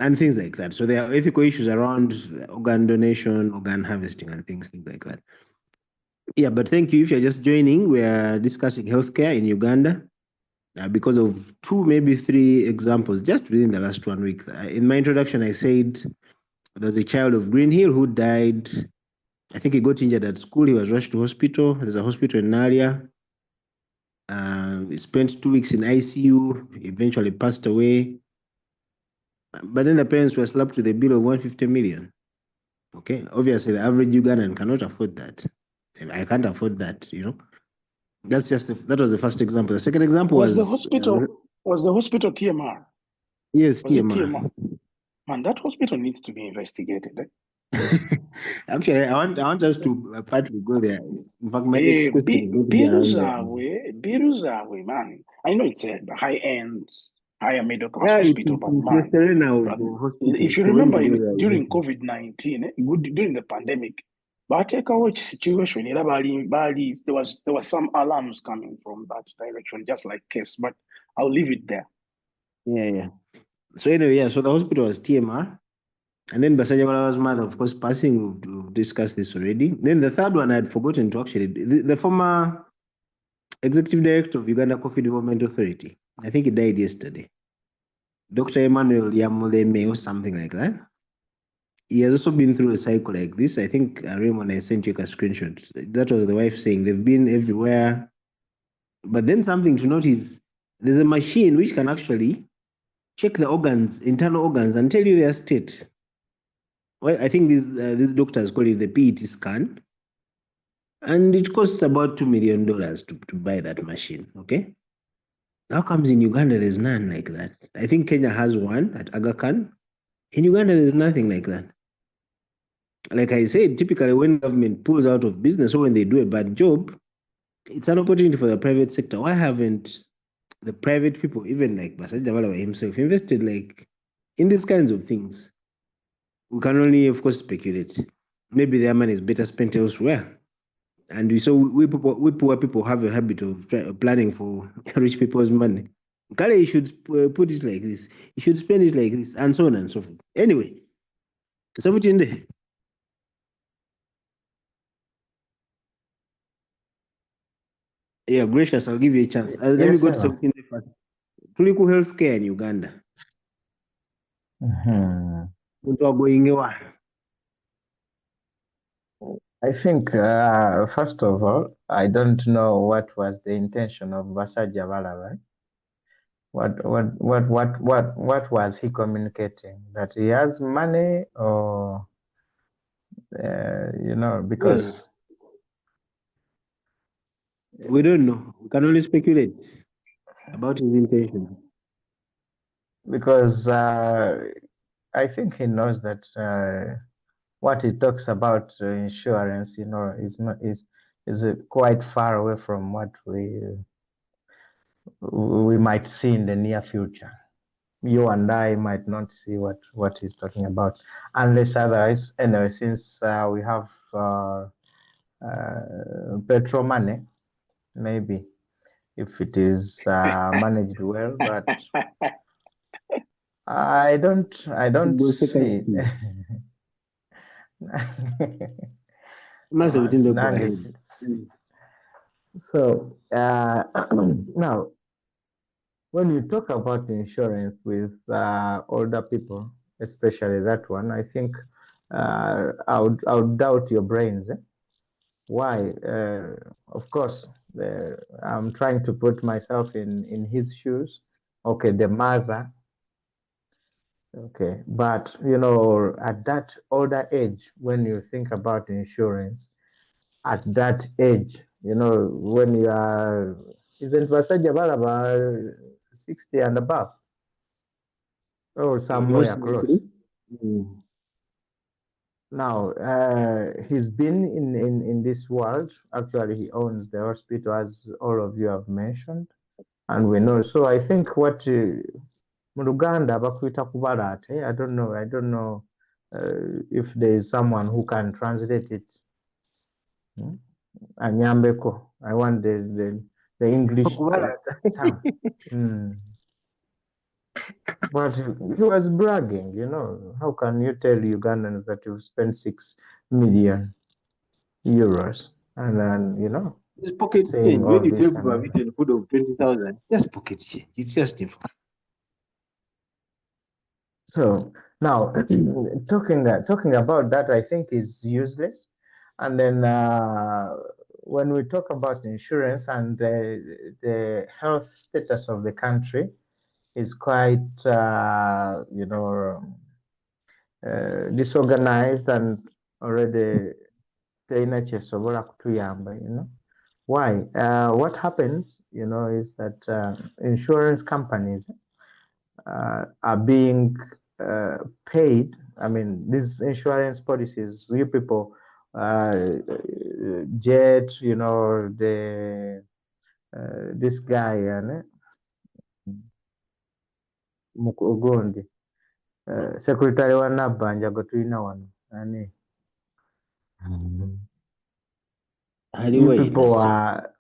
and things like that. So there are ethical issues around organ donation, organ harvesting, and things like that. Yeah, but thank you. If you're just joining, we are discussing healthcare in Uganda because of 2, maybe 3 examples just within the last 1 week. In my introduction, I said there's a child of Green Hill who died. I think he got injured at school. He was rushed to hospital. There's a hospital in Naria. He spent 2 weeks in ICU, eventually passed away. But then the parents were slapped with a bill of 150 million. Okay, obviously the average Ugandan cannot afford that. I can't afford that, That's that was the first example. The second example was the hospital. Was the hospital TMR? Yes, was TMR. Man, that hospital needs to be investigated. Actually, I want us to partly go there. In fact, my Biruzawe, man. I know it's a high-end, higher middle class hospital, but man, if you remember during COVID-19, during the pandemic, but take out situation, there was some alarms coming from that direction, just like case. But I'll leave it there. Yeah. So anyway, so the hospital was TMR. And then Bassajabalaba's mother, of course, passing. We've discussed this already. Then the third one I had forgotten to actually, the former executive director of Uganda Coffee Development Authority. I think he died yesterday. Dr. Emmanuel Yamuleme or something like that. He has also been through a cycle like this. I think Raymond, I sent you a screenshot. That was the wife saying they've been everywhere. But then something to note is there's a machine which can actually check the organs, internal organs, and tell you their state. Well, I think these doctors call it the PET scan. And it costs about $2 million to buy that machine, okay? How comes in Uganda there's none like that? I think Kenya has one at Aga Khan. In Uganda, there's nothing like that. Like I said, typically when government pulls out of business or when they do a bad job, it's an opportunity for the private sector. Why haven't the private people, even like Bassajabalaba himself, invested like in these kinds of things? We can only, of course, speculate. Maybe their money is better spent elsewhere. And we poor people have a habit of planning for rich people's money. Kale, you should put it like this. You should spend it like this, and so on and so forth. Anyway, so put in there. Yeah, gracious, I'll give you a chance. Let me Yes, go to hello. something first. Clinical healthcare in Uganda. Muntu wagoyingewa. I think, first of all, I don't know what was the intention of Bassajabalaba. What was he communicating? That he has money, or because We don't know. We can only speculate about his intention. because I think he knows that what he talks about insurance, is quite far away from what we might see in the near future. You and I might not see what he's talking about, unless otherwise. Anyway, since we have petrol money, maybe if it is managed well, but I don't see. Must have been go Nang ahead. is- So now, when you talk about insurance with older people, especially that one, I think I would doubt your brains. Why? Of course, I'm trying to put myself in his shoes. Okay, the mother. Okay, but at that older age, when you think about insurance, at that age, when you are, isn't Bassajabalaba 60 and above, or Most somewhere close? likely. Mm. Now, he's been in this world. Actually, he owns the hospital, as all of you have mentioned, and we know. So I think what mu Luganda bakwita kubalate. I don't know if there is someone who can translate it. Anyambeko. I want the English term. But he was bragging, How can you tell Ugandans that you've spent 6 million euros and then, It's pocket saying change. all When you this tell people I've and eaten food of 20,000, just pocket change. It's just info. so now talking about that, I think is useless. And then when we talk about insurance and the health status of the country is quite disorganized and already teyina kyesobola kutuyamba. Why? What happens, is that insurance companies are being paid. I mean, these insurance policies, you people, Jet, this guy, Mukogondi, secretary wa Nabbanja gwe tulina wano, ani? You people are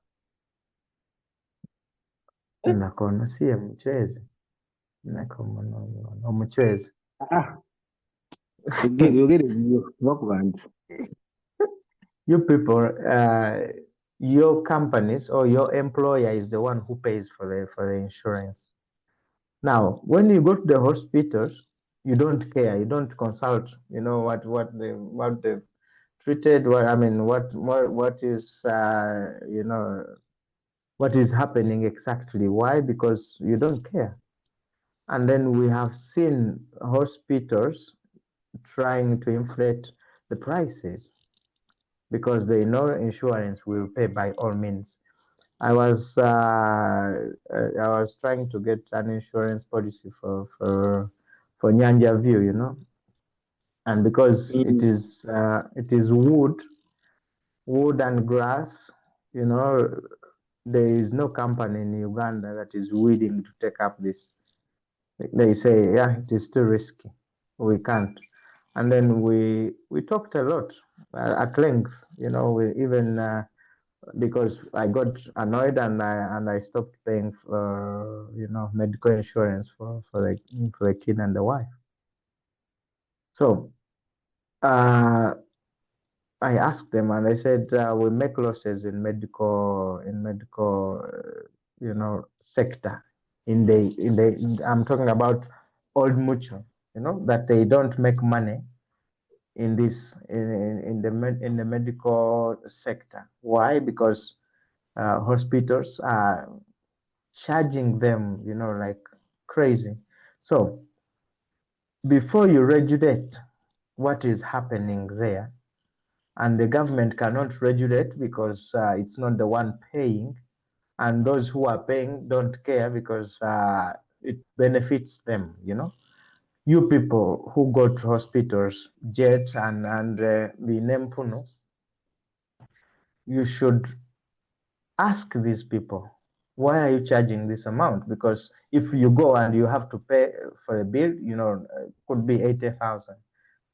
nakono siye mchwezi nakono omuchwezi. You get it. Work band. You people, your companies or your employer is the one who pays for the insurance. Now, when you go to the hospitals, you don't care. You don't consult. What they treated. What is what is happening exactly. Why? Because you don't care. And then we have seen hospitals trying to inflate the prices because they know insurance will pay by all means. I was trying to get an insurance policy for Nyanja View, you know, and because it is wood and grass, you know, there is no company in Uganda that is willing to take up this. They say, yeah, it is too risky. We can't. And then we talked a lot at length, you know, we even because I got annoyed and I stopped paying for you know medical insurance for the kid and the wife. So I asked them and I said we make losses in medical you know sector I'm talking about old mutual, you know, that they don't make money in this in the medical sector. Why? Because hospitals are charging them, you know, like crazy. So before you regulate what is happening there, and the government cannot regulate because it's not the one paying, and those who are paying don't care because it benefits them, you know. You people who go to hospitals, jets and Binempuno, you should ask these people, why are you charging this amount? Because if you go and you have to pay for a bill, you know, could be 80,000.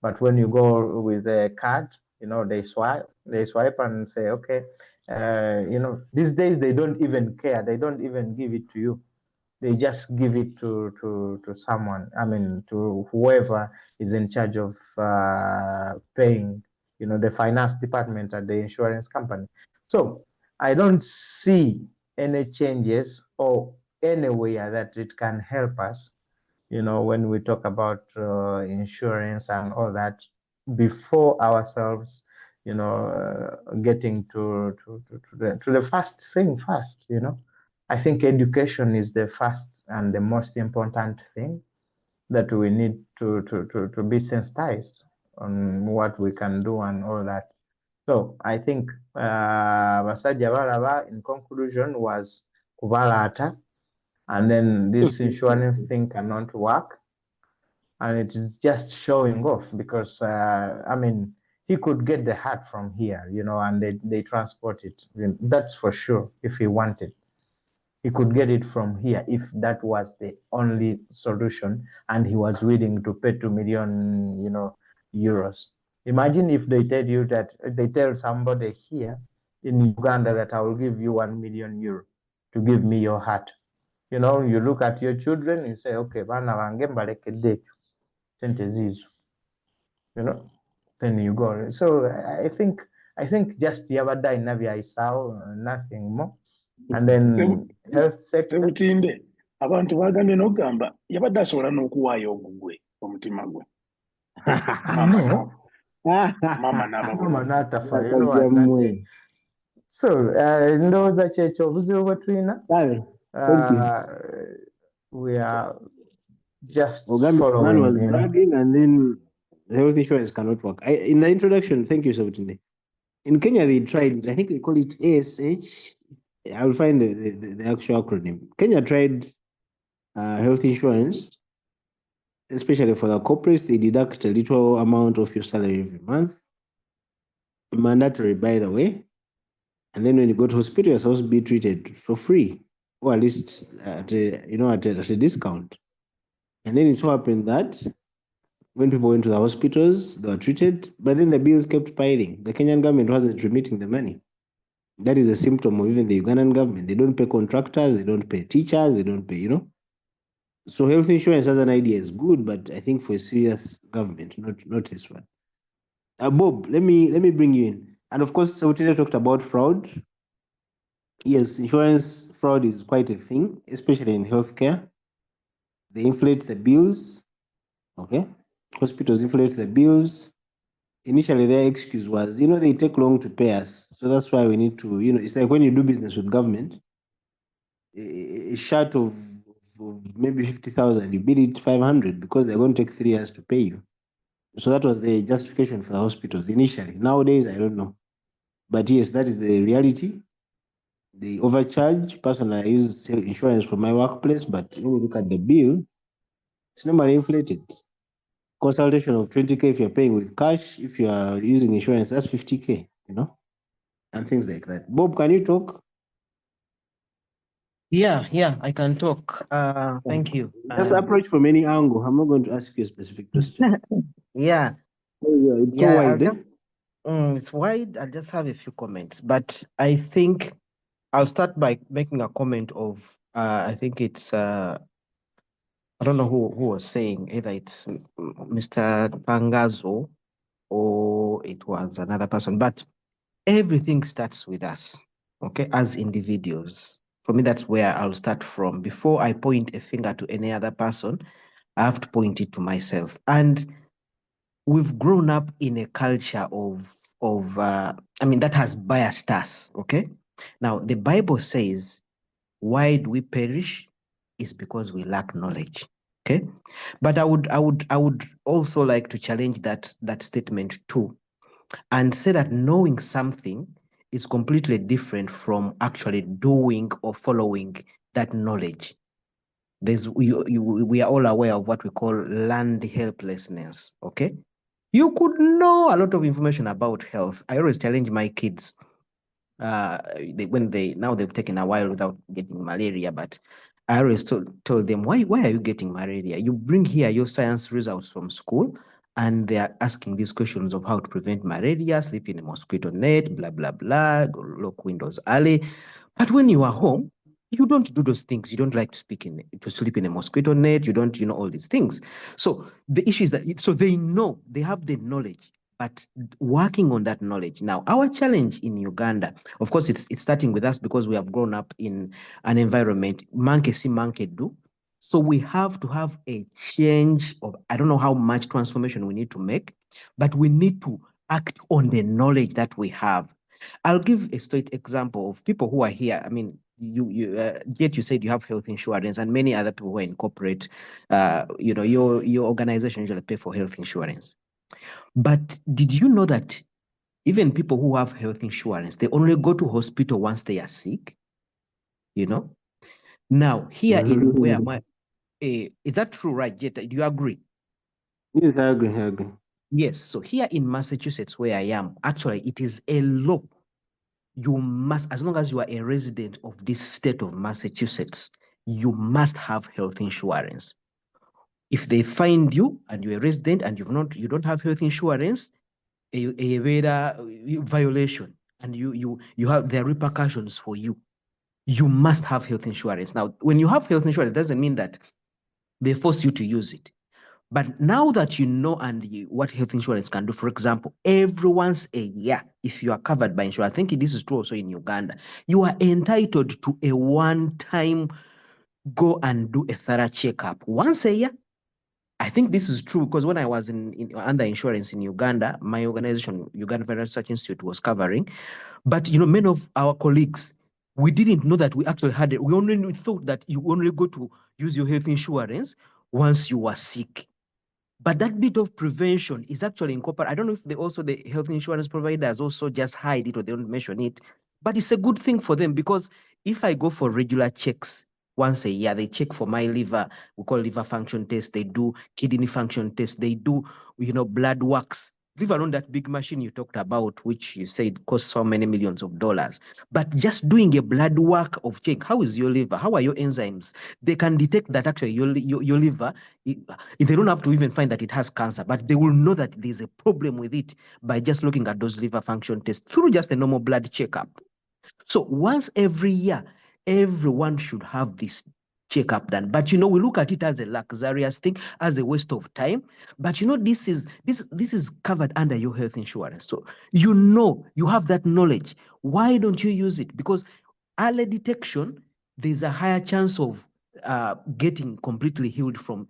But when you go with a card, you know, they swipe and say, okay, you know, these days they don't even care. They don't even give it to you. They just give it to someone. I mean, to whoever is in charge of paying, you know, the finance department at the insurance company. So I don't see any changes or anywhere that it can help us, you know, when we talk about insurance and all that, before ourselves, you know, getting to the first thing first, you know. I think education is the first and the most important thing that we need to be sensitized on what we can do and all that. So I think Bassajabalaba, in conclusion, was kubalata, and then this insurance thing cannot work, and it is just showing off because I mean he could get the hat from here, you know, and they transport it. That's for sure. If he wanted, he could get it from here if that was the only solution, and he was willing to pay 2 million, you know, euros. Imagine if they tell you that they tell somebody here in Uganda that I will give you 1 million euro to give me your hat. You know, you look at your children, you say, okay, bana wange mbalekedde sente zizo, you know, then you go. So I think just yabadde alina byayisaawo, nothing more. And then health sector. Sebutinde abantu bagambye n'okugamba yabadde asobola n'okuwaayo ogugwe omutima gwe maama n'atafa, you know what, so ndowooza kyekyo obuzibu bwe tulina. We are just following, was you know. bragging, and then health insurance cannot work. In the introduction, thank you, Sabutinde. In Kenya, they tried it. I think they call it ASH. I will find the actual acronym. Kenya tried health insurance, especially for the corporates. They deduct a little amount of your salary every month, mandatory, by the way. And then when you go to hospital, you're supposed to be treated for free, or at least at a discount. And then it so happened that when people went to the hospitals, they were treated, but then the bills kept piling. The Kenyan government wasn't remitting the money. That is a symptom of even the Ugandan government. They don't pay contractors, they don't pay teachers, they don't pay, you know. So health insurance as an idea is good, but I think for a serious government, not this one. Bob, let me bring you in. And of course, Sautine talked about fraud. Yes, insurance fraud is quite a thing, especially in healthcare. They inflate the bills. Okay. Hospitals inflate the bills. Initially, their excuse was, you know, they take long to pay us. So that's why we need to, you know, it's like when you do business with government, a short of maybe 50,000, you bid it 500 because they're going to take 3 years to pay you. So that was the justification for the hospitals initially. Nowadays, I don't know. But yes, that is the reality. They overcharge. Personally, I use insurance for my workplace, but when you look at the bill, it's normally inflated. Consultation of 20K if you're paying with cash. If you are using insurance, that's 50K, and things like that. Bob, can you talk? Yeah, I can talk. Thank you. Just approach from any angle. I'm not going to ask you a specific question. Yeah, It's so yeah, wide. it's wide. I'll just have a few comments, but I think I'll start by making a comment of, I think it's, I don't know who was saying, either it's Mr. Tangazo or it was another person, but everything starts with us, okay, as individuals. For me, that's where I'll start from. Before I point a finger to any other person, I have to point it to myself. And we've grown up in a culture that has biased us, okay? Now, the Bible says, why do we perish? Is because we lack knowledge, okay? But I would also like to challenge that statement too, and say that knowing something is completely different from actually doing or following that knowledge. We are all aware of what we call learned helplessness, okay? You could know a lot of information about health. I always challenge my kids. Now they've taken a while without getting malaria, but I always told them, why are you getting malaria? You bring here your science results from school, and they are asking these questions of how to prevent malaria, sleep in a mosquito net, blah, blah, blah, lock windows early. But when you are home, you don't do those things. You don't like to sleep in a mosquito net. You don't, all these things. So the issue is that, so they know, they have the knowledge, but working on that knowledge. Now, our challenge in Uganda, of course, it's starting with us because we have grown up in an environment, monkey see, monkey do. So we have to have a change of, I don't know how much transformation we need to make, but we need to act on the knowledge that we have. I'll give a straight example of people who are here. I mean, yet you said you have health insurance, and many other people who are in corporate, your organization usually pay for health insurance. But did you know that even people who have health insurance, they only go to hospital once they are sick? Now, here in where am I? Is that true, right, Jetta? Do you agree? Yes, I agree. Yes. So here in Massachusetts, where I am, actually, it is a law. You must, as long as you are a resident of this state of Massachusetts, you must have health insurance. If they find you and you're a resident and you don't have health insurance, a violation, and you have there are repercussions for you. You must have health insurance. Now, when you have health insurance, it doesn't mean that they force you to use it. But now that you know what health insurance can do, for example, every once a year, if you are covered by insurance, I think this is true also in Uganda, you are entitled to a one-time go and do a thorough checkup once a year. I think this is true because when I was under insurance in Uganda, my organization, Uganda Federal Research Institute, was covering. But many of our colleagues, we didn't know that we actually had it. We only thought that you only go to use your health insurance once you were sick. But that bit of prevention is actually incorporated. I don't know if the health insurance providers also just hide it or they don't mention it, but it's a good thing for them because if I go for regular checks once a year, they check for my liver, we call liver function test, they do kidney function test, they do, blood works. Leave alone that big machine you talked about, which you said costs so many millions of dollars. But just doing a blood work of check, how is your liver? How are your enzymes? They can detect that actually your liver, they don't have to even find that it has cancer, but they will know that there's a problem with it by just looking at those liver function tests through just a normal blood checkup. So once every year, everyone should have this checkup done. But we look at it as a luxurious thing, as a waste of time. But this is covered under your health insurance. So you have that knowledge. Why don't you use it? Because early detection, there's a higher chance of getting completely healed from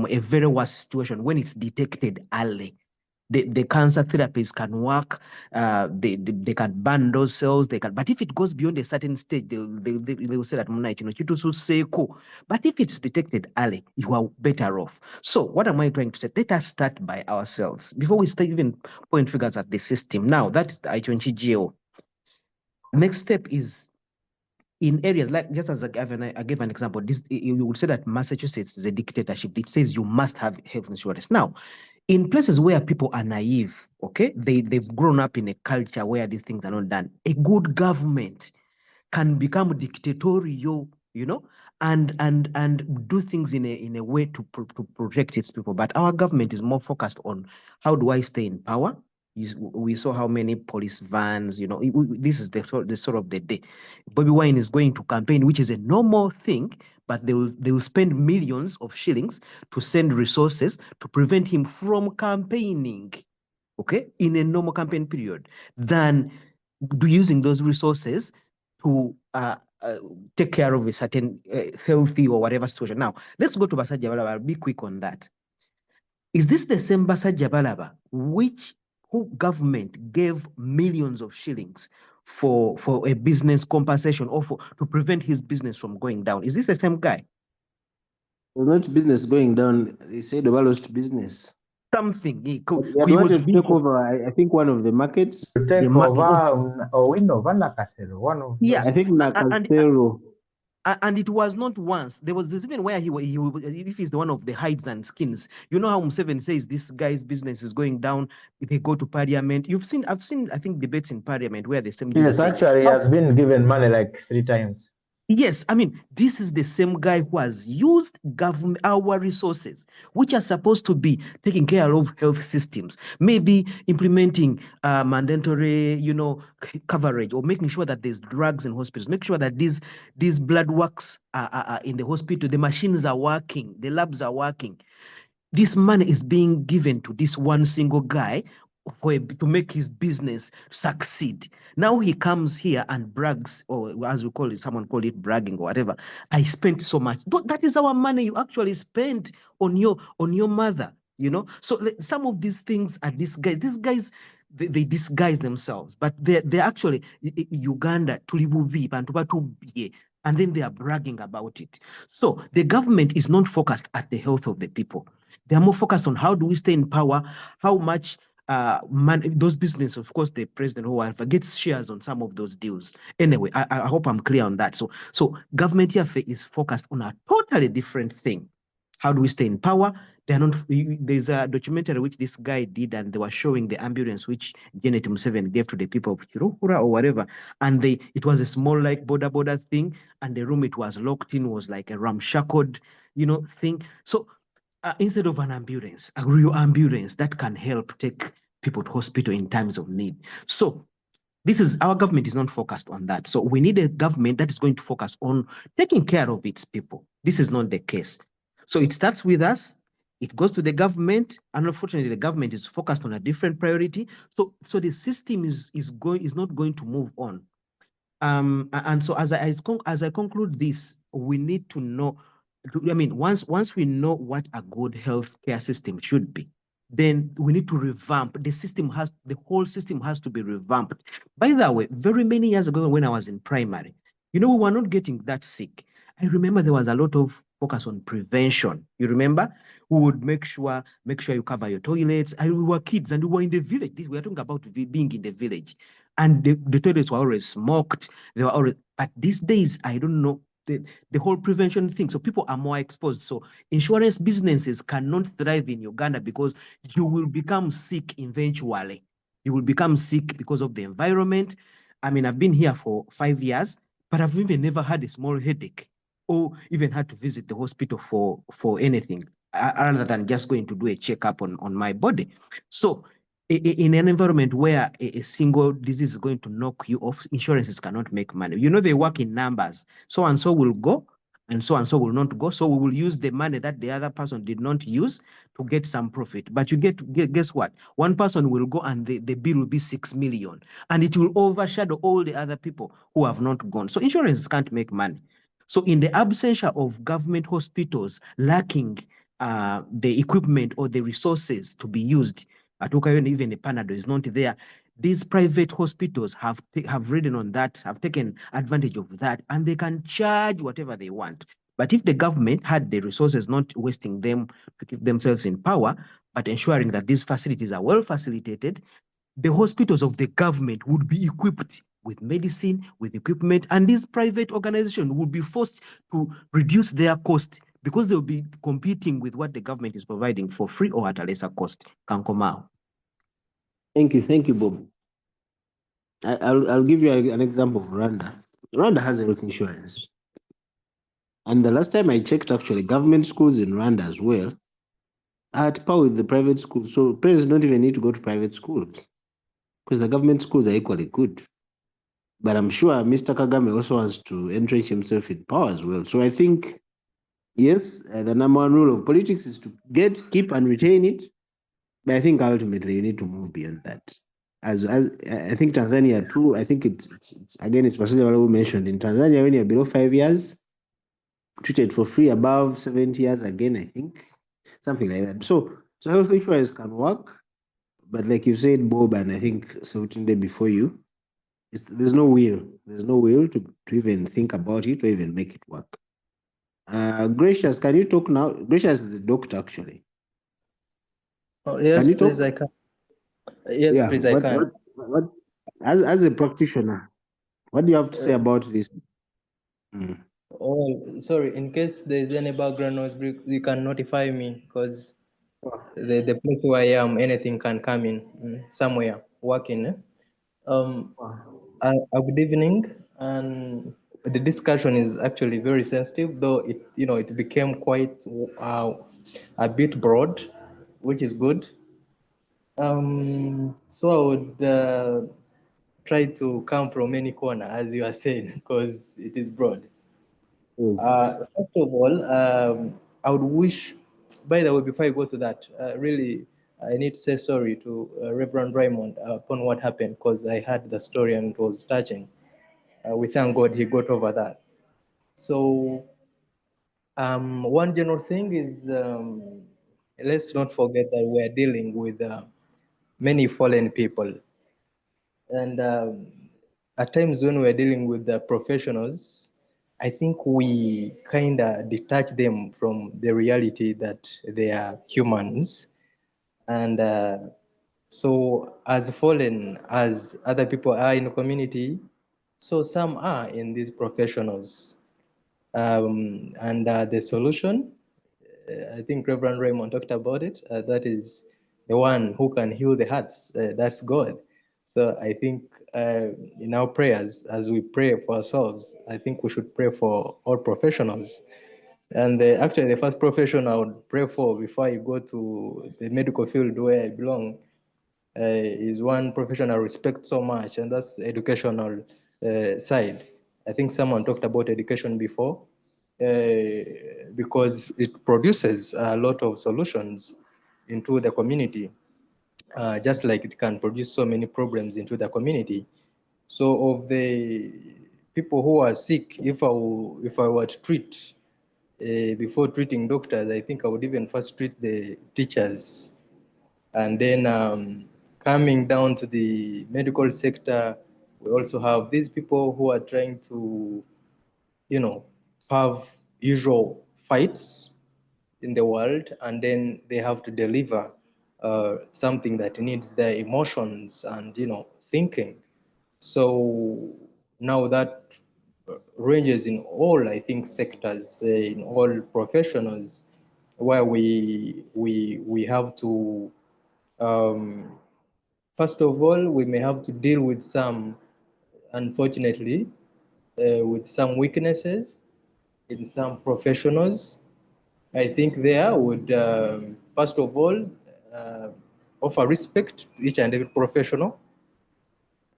a very worse situation when it's detected early. The cancer therapies can work. They can burn those cells. But if it goes beyond a certain stage, they will say that but if it's detected early, you are better off. So what am I trying to say? Let us start by ourselves before we start even point figures at the system. Now that's the I20GO. Next step is in areas like, just as I gave an example, this, you would say that Massachusetts is a dictatorship. It says you must have health insurance. Now, in places where people are naive, okay, they've grown up in a culture where these things are not done. A good government can become dictatorial, you know, and do things in a way to protect its people. But our government is more focused on how do I stay in power. We saw how many police vans, you know, this is the sort of the day. Bobby Wine is going to campaign, which is a normal thing, but they will spend millions of shillings to send resources to prevent him from campaigning, okay, in a normal campaign period, than using those resources to take care of a certain healthy or whatever situation. Now, let's go to Bassajabalaba. I'll be quick on that. Is this the same Bassajabalaba who government gave millions of shillings for a business compensation or to prevent his business from going down? Is this the same guy? Well, not business going down. They said they lost business. Something. He wanted to take over, I think, one of the markets. To take over Nakasero, one of yeah, those. I think Nakasero. And it was not once. There was even where he if he's the one of the hides and skins. You know how Museveni says this guy's business is going down. They go to parliament. I've seen, I think, debates in parliament where the same. Yes, actually, he has been given money like 3 times. Yes, I mean, this is the same guy who has used our resources, which are supposed to be taking care of health systems, maybe implementing mandatory, you know, coverage, or making sure that there's drugs in hospitals, make sure that these blood works are in the hospital, the machines are working, the labs are working. This money is being given to this one single guy to make his business succeed. Now he comes here and brags, or as we call it, someone call it bragging or whatever. I spent so much. That is our money you actually spent on your mother, you know. So some of these things are these guys, they disguise themselves, but they're actually Uganda, and then they are bragging about it. So the government is not focused at the health of the people. They are more focused on how do we stay in power, how much those businesses, of course, the president or whatever gets shares on some of those deals. Anyway, I hope I'm clear on that. So government here is focused on a totally different thing. How do we stay in power? They're not. There's a documentary which this guy did, and they were showing the ambulance which Janet Museveni gave to the people of Kirukura or whatever, and it was a small like border thing, and the room it was locked in was like a ramshackled, you know, thing. So instead of an ambulance, a real ambulance that can help take people to hospital in times of need. So our government is not focused on that. So we need a government that is going to focus on taking care of its people. This is not the case. So it starts with us, it goes to the government, and unfortunately the government is focused on a different priority. So the system is not going to move on. And so as I conclude this, we need to know, I mean, once we know what a good healthcare system should be, then we need to revamp the whole system has to be revamped. By the way, very many years ago when I was in primary, you know, we were not getting that sick. I remember there was a lot of focus on prevention. You remember? We would make sure you cover your toilets. And we were kids and we were in the village. We are talking about being in the village. And the toilets were always smoked. They were always, but these days, I don't know, the whole prevention thing. So people are more exposed. So insurance businesses cannot thrive in Uganda because you will become sick eventually. You will become sick because of the environment. I mean, I've been here for 5 years, but I've even never had a small headache or even had to visit the hospital for anything other than just going to do a checkup on my body. So in an environment where a single disease is going to knock you off, insurances cannot make money. You know, they work in numbers. So and so will go, and so will not go. So we will use the money that the other person did not use to get some profit. But you guess what? One person will go and the bill will be 6 million, and it will overshadow all the other people who have not gone. So insurances can't make money. So in the absence of government hospitals lacking the equipment or the resources to be used, even the Panado is not there. These private hospitals have ridden on that, have taken advantage of that, and they can charge whatever they want. But if the government had the resources, not wasting them to keep themselves in power, but ensuring that these facilities are well facilitated, the hospitals of the government would be equipped with medicine, with equipment, and these private organizations will be forced to reduce their cost because they'll be competing with what the government is providing for free or at a lesser cost. Kankomao. Thank you, Bob. I'll give you an example of Rwanda. Rwanda has health insurance. And the last time I checked, actually, government schools in Rwanda as well are at par with the private schools. So parents don't even need to go to private schools because the government schools are equally good. But I'm sure Mr. Kagame also wants to entrench himself in power as well. So I think, yes, the number one rule of politics is to keep and retain it. But I think ultimately you need to move beyond that. As I think Tanzania too, I think it's again, it's Bassajabalaba mentioned in Tanzania, when you're below 5 years, treated for free, above 70 years, again, I think something like that. So health insurance can work, but like you said, Bob, and I think Sautunde before you, there's no will. There's no will to even think about it or even make it work. Gracious, can you talk now? Gracious is the doctor, actually. Oh, yes, Can you please, talk? I can. Yes, Yeah. please, I can. What as a practitioner, what do you have to say Uh, about this? Mm. Oh, sorry, in case there's any background noise, you can notify me because the place where I am, anything can come in somewhere working. Good evening, and the discussion is actually very sensitive, though it became quite a bit broad, which is good. So I would try to come from any corner, as you are saying, because it is broad. First of all, I would wish, by the way, before I go to that, really, I need to say sorry to Reverend Raymond upon what happened, because I heard the story and it was touching. We thank God he got over that. So, one general thing is, let's not forget that we're dealing with many fallen people. And at times when we're dealing with the professionals, I think we kind of detach them from the reality that they are humans. And so as fallen as other people are in the community, so some are in these professionals. And the solution, I think Reverend Raymond talked about it, that is the one who can heal the hearts, that's God. So I think in our prayers, as we pray for ourselves, I think we should pray for all professionals. And actually, the first profession I would pray for before I go to the medical field where I belong is one profession I respect so much, and that's the educational side. I think someone talked about education before, because it produces a lot of solutions into the community, just like it can produce so many problems into the community. So of the people who are sick, if I were to treat, before treating doctors, I think I would even first treat the teachers. And then coming down to the medical sector, we also have these people who are trying to, have usual fights in the world, and then they have to deliver something that needs their emotions and, thinking. So now that ranges in all, I think, sectors, in all professionals, where we have to, first of all, we may have to deal with some, unfortunately, with some weaknesses in some professionals. I think there would, first of all, offer respect to each and every professional.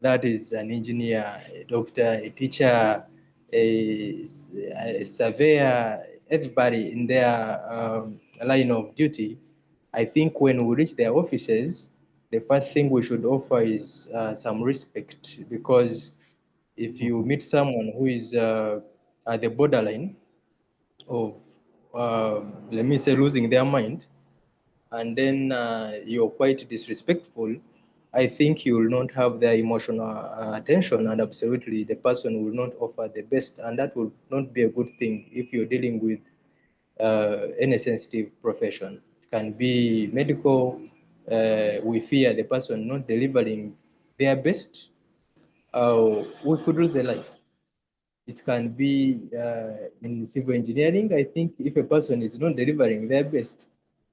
That is an engineer, a doctor, a teacher, a surveyor, everybody in their line of duty. I think when we reach their offices, the first thing we should offer is some respect, because if you meet someone who is at the borderline of, let me say, losing their mind, and then you're quite disrespectful, I think you will not have their emotional attention, and absolutely the person will not offer the best, and that will not be a good thing if you're dealing with any sensitive profession. It can be medical. We fear the person not delivering their best, we could lose a life. It can be in civil engineering. I think if a person is not delivering their best,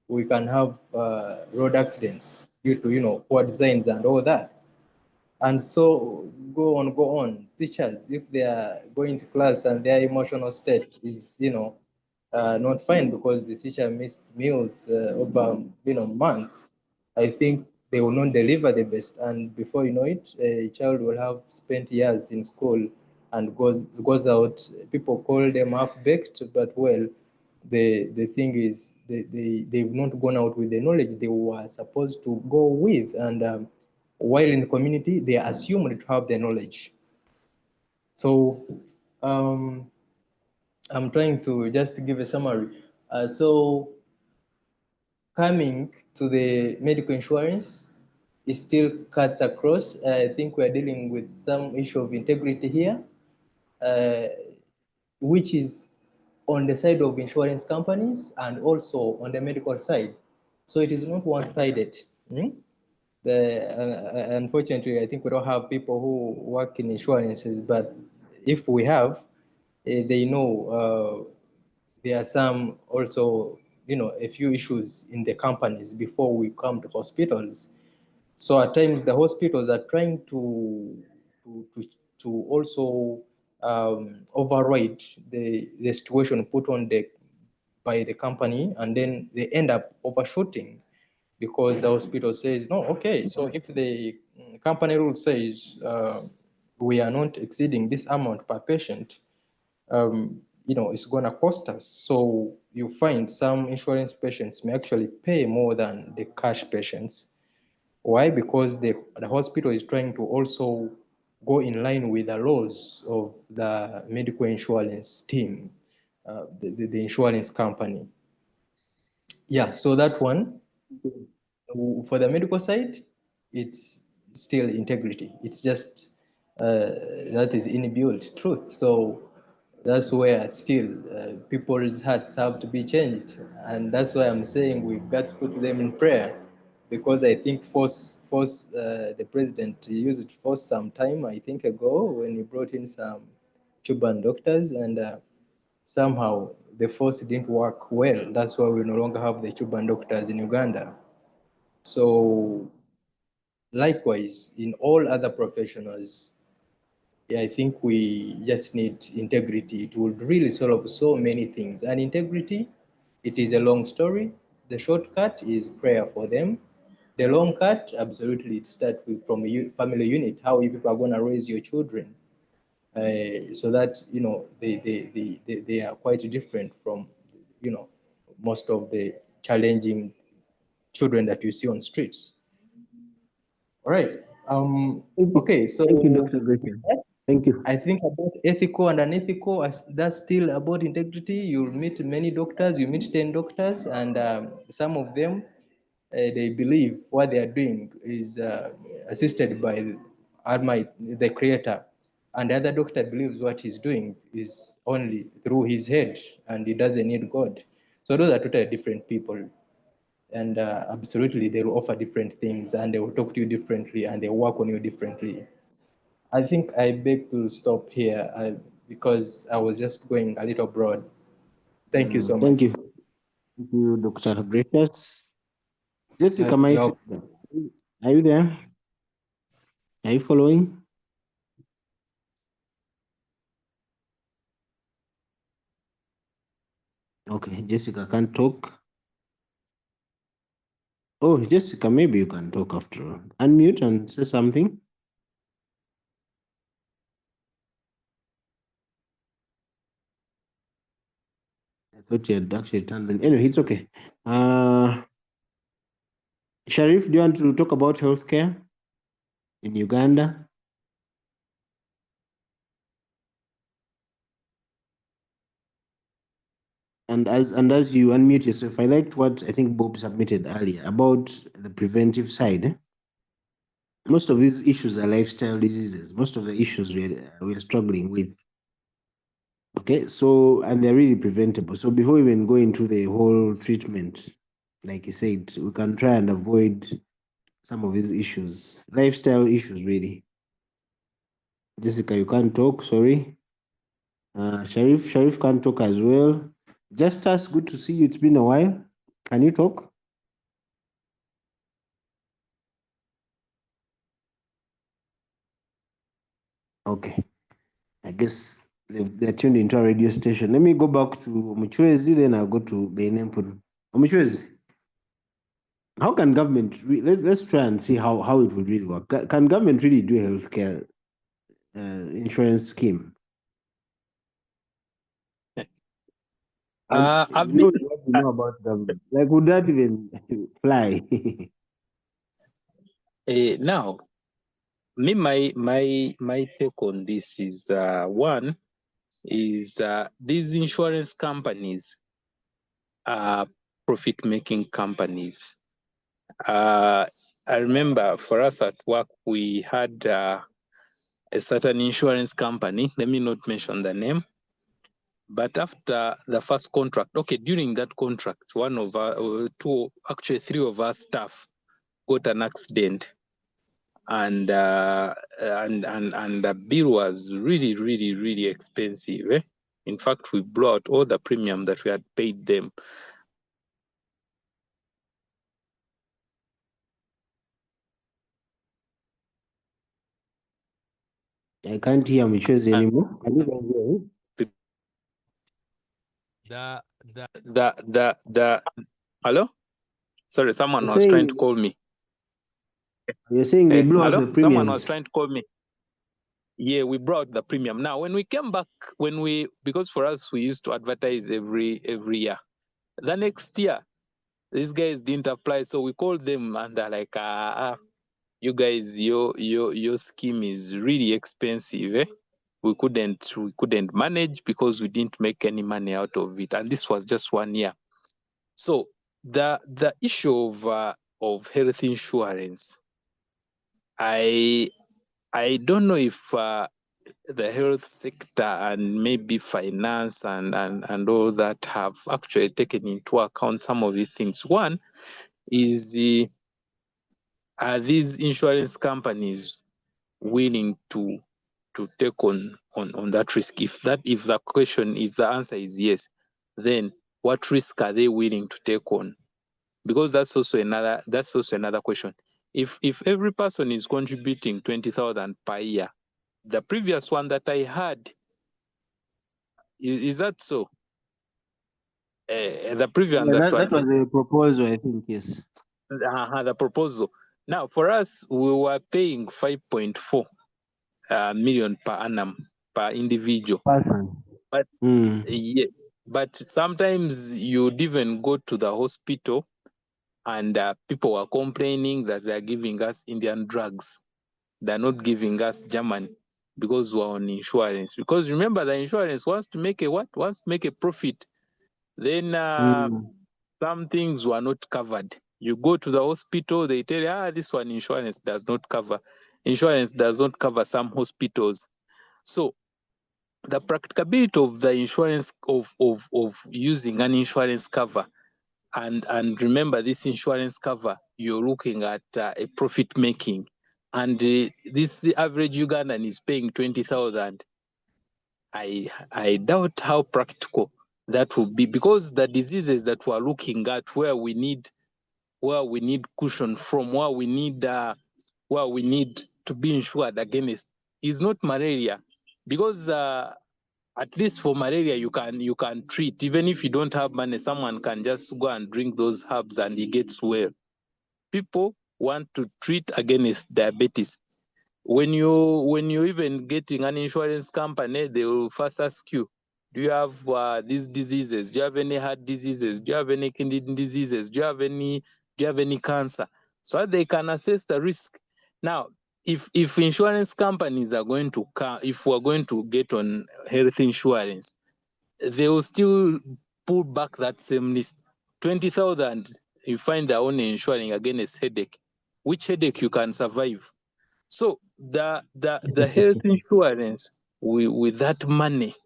we can have road accidents due to poor designs and all that. And so go on. Teachers, if they are going to class and their emotional state is not fine because the teacher missed meals over months, I think they will not deliver the best, and before you know it, a child will have spent years in school and goes out. People call them half-baked, but well, the thing is they've not gone out with the knowledge they were supposed to go with, and while in the community they are assumed to have the knowledge. So I'm trying to just give a summary. So coming to the medical insurance, it still cuts across. I think we're dealing with some issue of integrity here, which is on the side of insurance companies and also on the medical side. So it is not one-sided. Unfortunately, I think we don't have people who work in insurances, but if we have, they know there are some also, a few issues in the companies before we come to hospitals. So at times the hospitals are trying to also override the situation put on by the company, and then they end up overshooting because the hospital says no. Okay, so if the company rule says we are not exceeding this amount per patient, it's going to cost us. So you find some insurance patients may actually pay more than the cash patients. Why? Because the hospital is trying to also go in line with the laws of the medical insurance team, the insurance company. Yeah, so that one, for the medical side, it's still integrity. It's just that is inbuilt truth. So that's where still people's hearts have to be changed, and that's why I'm saying we've got to put them in prayer, because I think the president used it for some time, I think ago, when he brought in some Cuban doctors, and somehow the force didn't work well. That's why we no longer have the Cuban doctors in Uganda. So likewise, in all other professionals, I think we just need integrity. It would really solve so many things. And integrity, it is a long story. The shortcut is prayer for them. The long cut, absolutely, it starts with from a family unit, how you people are going to raise your children. So that, they are quite different from, most of the challenging children that you see on streets. All right. Okay, so Thank you, Dr. Gresham. Thank you. I think about ethical and unethical, that's still about integrity. You'll meet many doctors, you meet 10 doctors, and some of them, they believe what they are doing is assisted by the creator. And the other doctor believes what he's doing is only through his head and he doesn't need God. So those are totally different people. And absolutely, they will offer different things and they will talk to you differently and they will work on you differently. I think I beg to stop here because I was just going a little broad. Thank you so much. Thank you. Thank you, Dr. Gracious. Jessica, are you there? Are you following? Okay, Jessica can't talk. Oh, Jessica, maybe you can talk after all. Unmute and say something. I thought you had actually turned on. Anyway, it's okay. Sharif, do you want to talk about healthcare in Uganda? And as you unmute yourself, I liked what I think Bob submitted earlier about the preventive side. Most of these issues are lifestyle diseases. Most of the issues we are struggling with. Okay, so, and they're really preventable. So before we even go into the whole treatment, like you said, we can try and avoid some of these issues, lifestyle issues, really. Jessica, you can't talk, sorry. Sharif can't talk as well. Justus, good to see you. It's been a while. Can you talk? Okay. I guess they're tuned into a radio station. Let me go back to Omuchwezi, then I'll go to Beinempun. Omuchwezi, how can government, let's try and see how it would really work. Can government really do a healthcare insurance scheme? And I've you know been what you know about government. Like, would that even fly? now. Me, my take on this is one is these insurance companies are profit-making companies. I remember for us at work we had a certain insurance company. Let me not mention the name. But after the first contract, okay, during that contract, one of our three of our staff got an accident, and the bill was really expensive. Eh? In fact, we blew out all the premium that we had paid them. I can't hear Omuchwezi anymore. Can you guys hear me? The hello? Sorry, someone You're was saying, trying to call me. you're saying they blew out Hello? the premiums. Someone was trying to call me. Yeah, we brought the premium. Now, when we came back, because for us, we used to advertise every year. The next year, these guys didn't apply. So we called them and they're like, you guys, your scheme is really expensive. Eh? We couldn't manage because we didn't make any money out of it. And this was just 1 year. So the issue of health insurance, I don't know if the health sector and maybe finance and all that have actually taken into account some of the things. One is are these insurance companies willing to take on that risk? If the answer is yes, then what risk are they willing to take on? Because that's also another question. If every person is contributing 20,000 per year, the previous one that I had, is that so? The previous Yeah, that that was a proposal, I think, yes. the proposal. Now, for us, we were paying 5.4 million per annum per individual. Person. But yeah, but sometimes you'd even go to the hospital and people were complaining that they're giving us Indian drugs. They're not giving us German because we're on insurance. Because remember, the insurance wants to make a profit. Then some things were not covered. You go to the hospital, they tell you, this one insurance does not cover. Insurance does not cover some hospitals. So the practicability of the insurance of using an insurance cover, and remember, this insurance cover, you're looking at a profit making, and this average Ugandan is paying 20,000. I doubt how practical that will be, because the diseases that we're looking at, where we need cushion from, where we need to be insured against, is not malaria, because at least for malaria you can treat. Even if you don't have money, someone can just go and drink those herbs and he gets well. People want to treat against diabetes. When you even getting an insurance company, they will first ask you, do you have these diseases? Do you have any heart diseases? Do you have any kidney diseases? Do you have any cancer? So they can assess the risk. Now, if insurance companies are going to if we're going to get on health insurance, they will still pull back that same list. 20,000, you find they're only insuring against headache. Which headache you can survive? So the health insurance with that money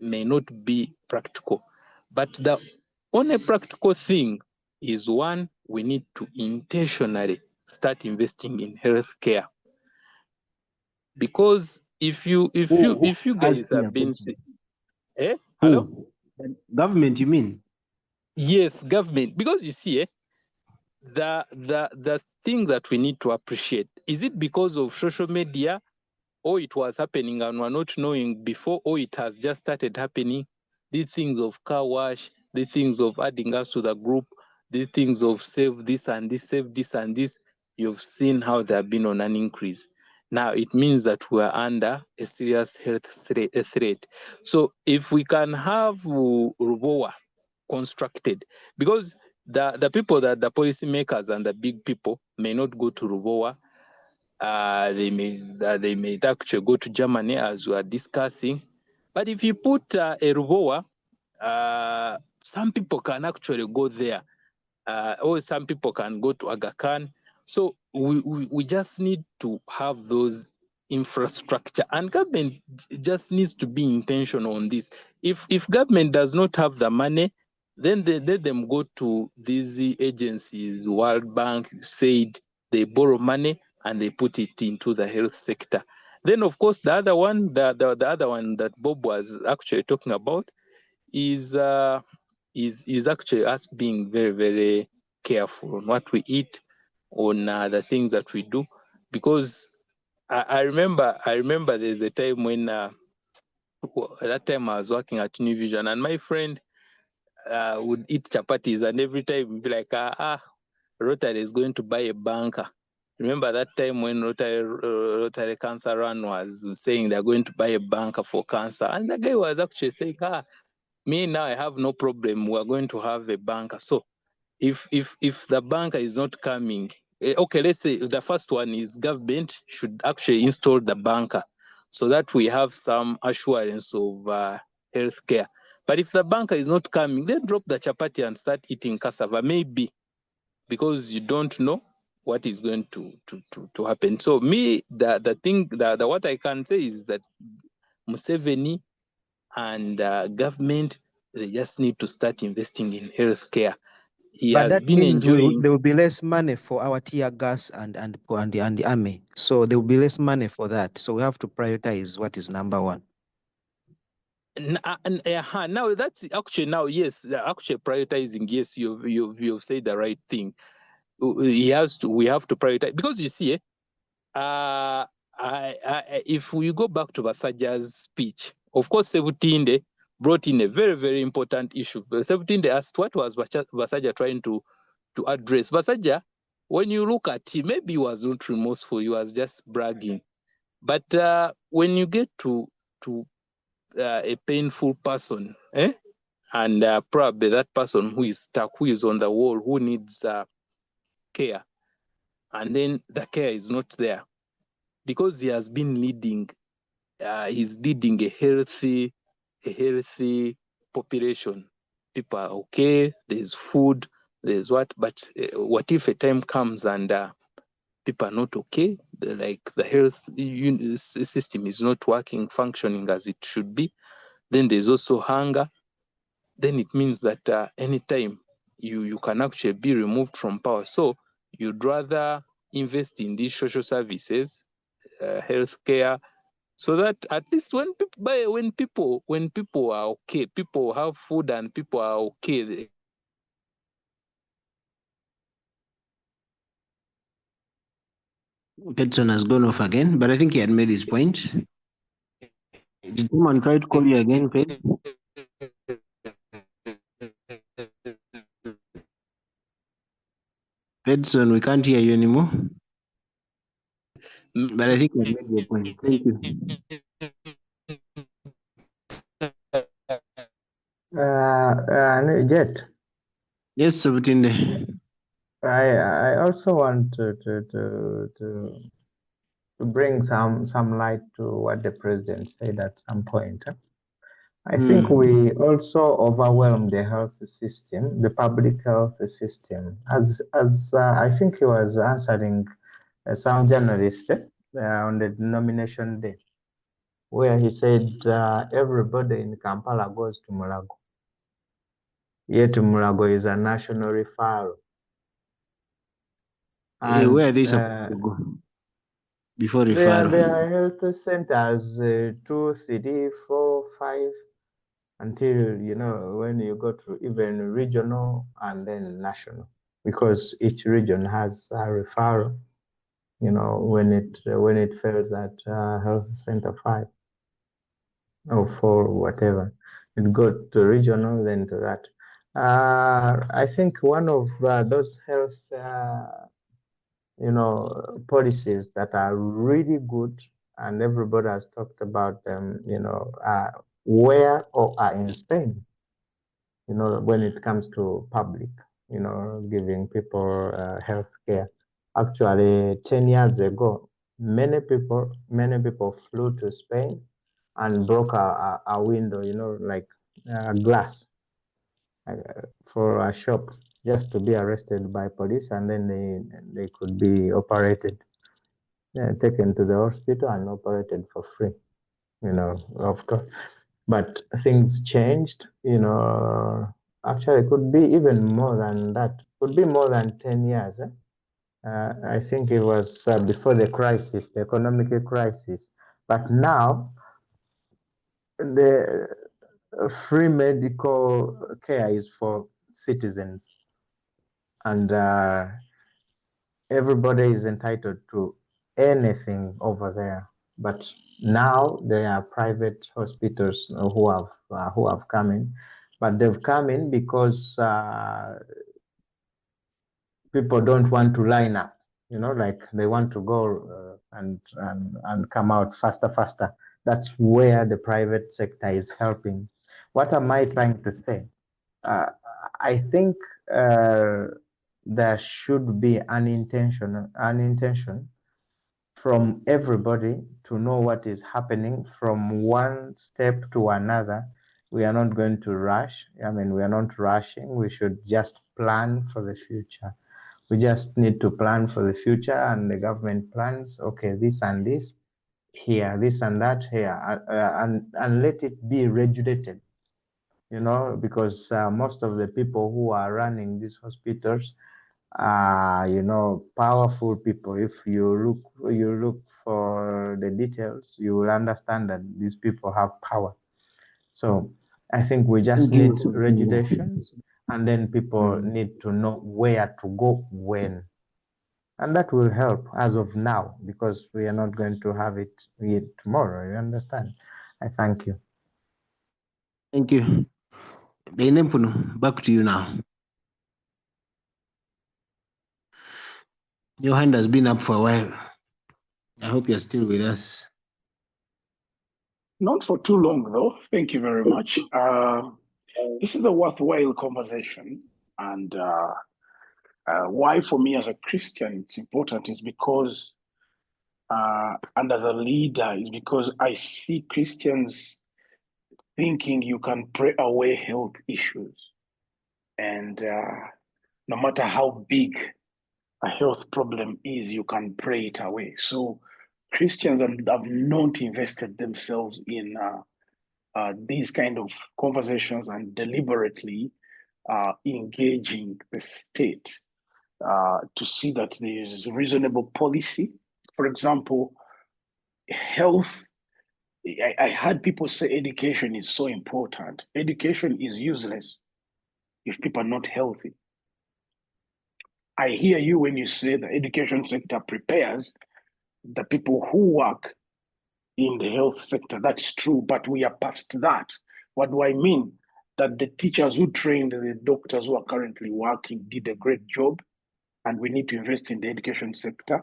may not be practical. But the only practical thing is, one, we need to intentionally start investing in healthcare. because if you guys have been, hello? Government, you mean? Yes, government, because you see, the thing that we need to appreciate, is it because of social media, or it was happening and we're not knowing before, or it has just started happening? The things of car wash, the things of adding us to the group, the things of save this and this, save this and this, you've seen how they have been on an increase. Now it means that we're under a serious health threat. So if we can have Rubowa constructed, because the people, that the policymakers and the big people may not go to Rubowa. They may actually go to Germany, as we are discussing. But if you put a Rubowa, some people can actually go there, or some people can go to Aga Khan. So we just need to have those infrastructure, and government just needs to be intentional on this. If government does not have the money, then they let them go to these agencies, World Bank, USAID, they borrow money and they put it into the health sector. Then of course the other one, the other one that Bob was actually talking about is actually us being very, very careful on what we eat, on the things that we do, because I remember there's a time when that time I was working at New Vision, and my friend would eat chapatis, and every time he'd be like, Rotary is going to buy a bunker. Remember that time when Rotary Cancer Run was saying they're going to buy a bunker for cancer, and the guy was actually saying, me now I have no problem, we're going to have a bunker. So if the bunker is not coming, okay, let's say the first one is government should actually install the bunker so that we have some assurance of healthcare. But if the bunker is not coming, then drop the chapati and start eating cassava, maybe, because you don't know what is going to happen. So me, the thing, the what I can say is that Museveni and government, they just need to start investing in healthcare. He But has that been means enjoying. there will be less money for our tear gas and the army. So there will be less money for that. So we have to prioritize what is number one. Now that's actually, now yes, actually prioritizing. Yes, you've said the right thing. We have to prioritize, because you see, if we go back to Bassaja's speech, of course, Sebutinde brought in a very, very important issue. Sebutinde asked, what was Bassaja trying to address? Bassaja, when you look at him, maybe he was not remorseful, he was just bragging. But when you get to a painful person, and probably that person who is stuck, who is on the wall, who needs care, and then the care is not there, because he has been leading, he's leading a healthy population. People are okay, there's food, there's what, but what if a time comes and people are not okay, like the health system is not working, functioning as it should be, then there's also hunger. Then it means that anytime you can actually be removed from power. So you'd rather invest in these social services, healthcare, so that at least when people are okay, people have food and people are okay. Petson has gone off again, but I think he had made his point. Did someone try to call you again, Pet? Petson, we can't hear you anymore. But I think you had made your point. Thank you. Jet. Yes, Sabutinde. I also want to bring some light to what the president said at some point. I think we also overwhelm the health system, the public health system, as I think he was answering some journalist on the nomination day, where he said everybody in Kampala goes to Mulago. Yet Mulago is a national referral. And, where are they supposed to go? before There referral? are health centers, 2, 3, 4, 5, until, when you go to even regional and then national, because each region has a referral, when it fails at health center 5 or 4, whatever, it goes to regional, then to that. I think one of those health policies that are really good, and everybody has talked about them, where or are in Spain, when it comes to public, giving people health care. Actually, 10 years ago, many people flew to Spain and broke a window, like glass for a shop, just to be arrested by police, and then they could be operated, taken to the hospital and operated for free, of course. But things changed, actually it could be even more than that, could be more than 10 years. I think it was before the crisis, the economic crisis. But now, the free medical care is for citizens, and everybody is entitled to anything over there. But now there are private hospitals who have come in, but they've come in because people don't want to line up. Like they want to go and come out faster. That's where the private sector is helping. What am I trying to say? I think there should be an intention from everybody to know what is happening from one step to another. We are not going to rush. I mean, we are not rushing. We should just plan for the future. We just need to plan for the future, and the government plans, okay, this and this here, this and that here, and let it be regulated, because most of the people who are running these hospitals are, powerful people. If you look for the details, you will understand that these people have power. So I think we just need regulations, and then people need to know where to go when. And that will help as of now, because we are not going to have it tomorrow. You understand? I thank you. Thank you. Benempuno, back to you now. Your hand has been up for a while. I hope you're still with us. Not for too long, though. Thank you very much. This is a worthwhile conversation. And why, for me as a Christian, it's important is because, and as a leader, is because I see Christians thinking you can pray away health issues. And no matter how big a health problem is, you can pray it away. So Christians have not invested themselves in these kind of conversations and deliberately engaging the state to see that there is reasonable policy. For example, health. I heard people say education is so important. Education is useless if people are not healthy. I hear you when you say the education sector prepares the people who work in the health sector. That's true, but we are past that. What do I mean? That the teachers who trained the doctors who are currently working did a great job, and we need to invest in the education sector.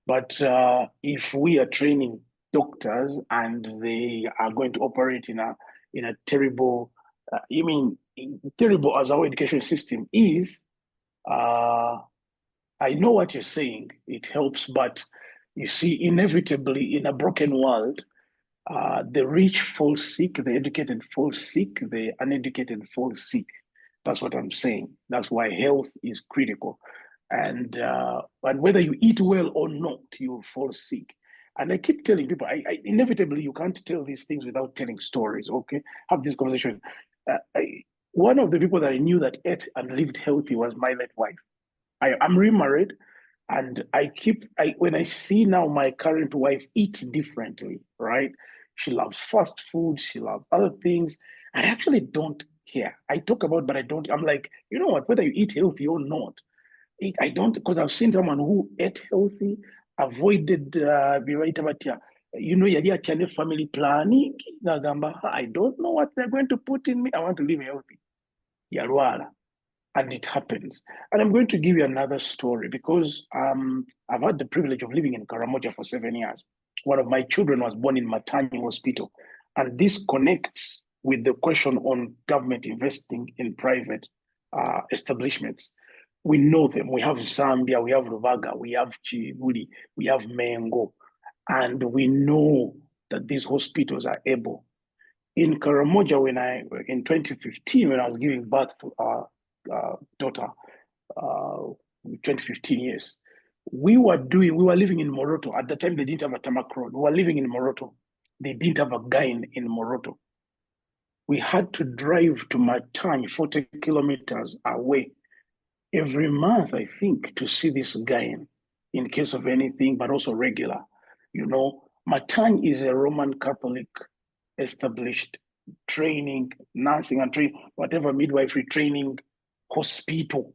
But if we are training doctors and they are going to operate in a terrible, terrible as our education system is, I know what you're saying. It helps, but you see, inevitably in a broken world, the rich fall sick, the educated fall sick, the uneducated fall sick. That's what I'm saying. That's why health is critical. And whether you eat well or not, you fall sick. And I keep telling people, inevitably, you can't tell these things without telling stories, okay? Have this conversation. One of the people that I knew that ate and lived healthy was my late wife. I'm remarried, And when I see now my current wife eats differently, right? She loves fast food, she loves other things. I actually don't care. I talk about, but I don't. I'm like, you know what? Whether you eat healthy or not, I don't, because I've seen someone who ate healthy, avoided yali atyane family planning. I don't know what they're going to put in me. I want to live healthy. Yalwala. And it happens. And I'm going to give you another story because I've had the privilege of living in Karamoja for 7 years. One of my children was born in Matani Hospital. And this connects with the question on government investing in private establishments. We know them. We have Zambia, we have Ruvaga, we have Chibuli, we have Mengo. And we know that these hospitals are able. In Karamoja, in 2015, when I was giving birth to our daughter, 2015 years, we were living in Moroto. At the time, they didn't have a tarmac road. We were living in Moroto. They didn't have a gain in Moroto. We had to drive to Matany, 40 kilometers away, every month, I think, to see this gain in case of anything, but also regular. Matany is a Roman Catholic established training, nursing and training, whatever midwifery training hospital.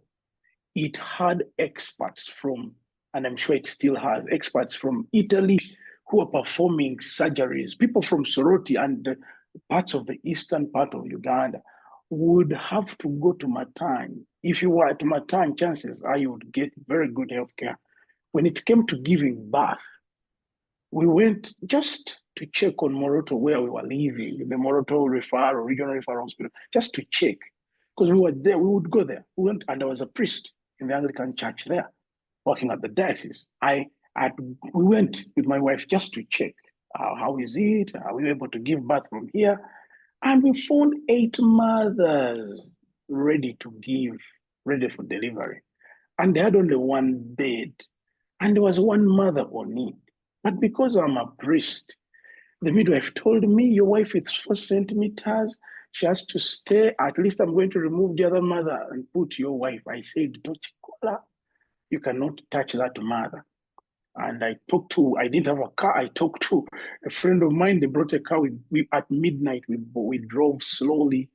It had experts from, and I'm sure it still has, experts from Italy who are performing surgeries. People from Soroti and parts of the eastern part of Uganda would have to go to Matany. If you were at Matany, chances are you would get very good healthcare. When it came to giving birth, we went just to check on Moroto where we were living, the Moroto regional referral hospital, just to check. Because we were there, we would go there. We went, and there was a priest in the Anglican church there, working at the diocese. We went with my wife just to check. How is it? Are we able to give birth from here? And we found 8 mothers ready for delivery. And they had only 1 bed. And there was 1 mother on it. But because I'm a priest, the midwife told me, your wife is 4 centimeters. She has to stay. At least I'm going to remove the other mother and put your wife. I said, you cannot touch that mother. And I didn't have a car. I talked to a friend of mine. They brought a car. At midnight, we drove slowly.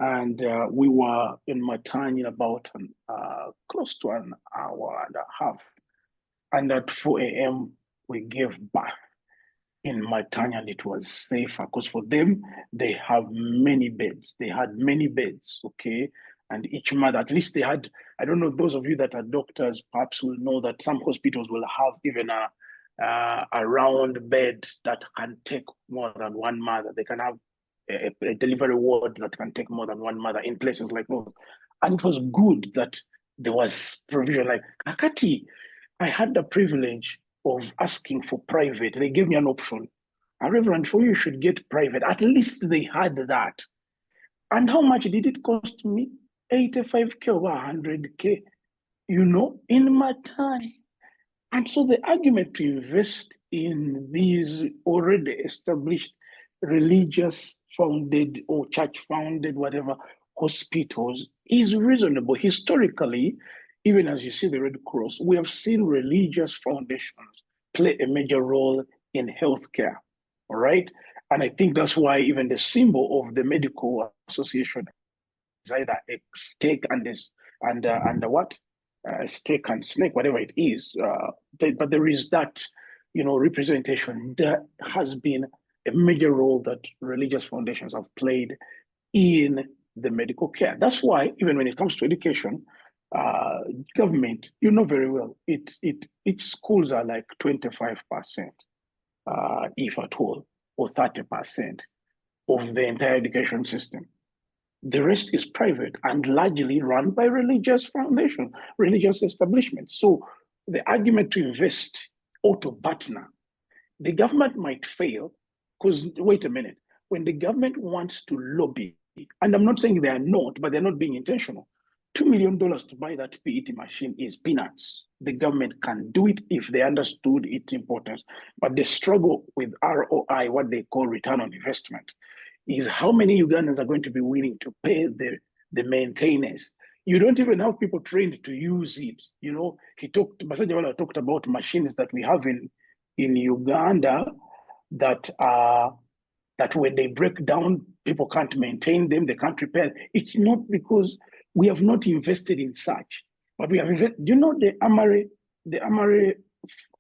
And we were in Matany in about close to an hour and a half. And at 4 a.m., we gave birth in Matany, and it was safer because for them, they have many beds. They had many beds, okay? And each mother, at least they had, I don't know, those of you that are doctors perhaps will know that some hospitals will have even a round bed that can take more than 1 mother. They can have a delivery ward that can take more than 1 mother in places like those. And it was good that there was provision. Like Akati, I had the privilege of asking for private. They gave me an option. Reverend, for you should get private. At least they had that. And how much did it cost me? 85K over 100K, in my time. And so the argument to invest in these already established religious founded or church founded, whatever, hospitals is reasonable. Historically, even as you see the Red Cross, we have seen religious foundations play a major role in healthcare, all right? And I think that's why even the symbol of the medical association is either a stake and what? Stake and snake, whatever it is. But there is that, representation. There has been a major role that religious foundations have played in the medical care. That's why even when it comes to education, government, very well, its schools are like 25%, if at all, or 30% of the entire education system. The rest is private and largely run by religious foundations, religious establishments. So the argument to invest or to partner, the government might fail because, wait a minute, when the government wants to lobby, and I'm not saying they are not, but they're not being intentional, $2 million to buy that PET machine is peanuts. The government can do it if they understood its importance. But the struggle with ROI, what they call return on investment, is how many Ugandans are going to be willing to pay the maintainers. you don't even have people trained to use it. You know, Bassajabalaba talked about machines that we have in Uganda that when they break down, people can't maintain them, they can't repair. It's not because we have not invested in such, but we have invested. You know the Amare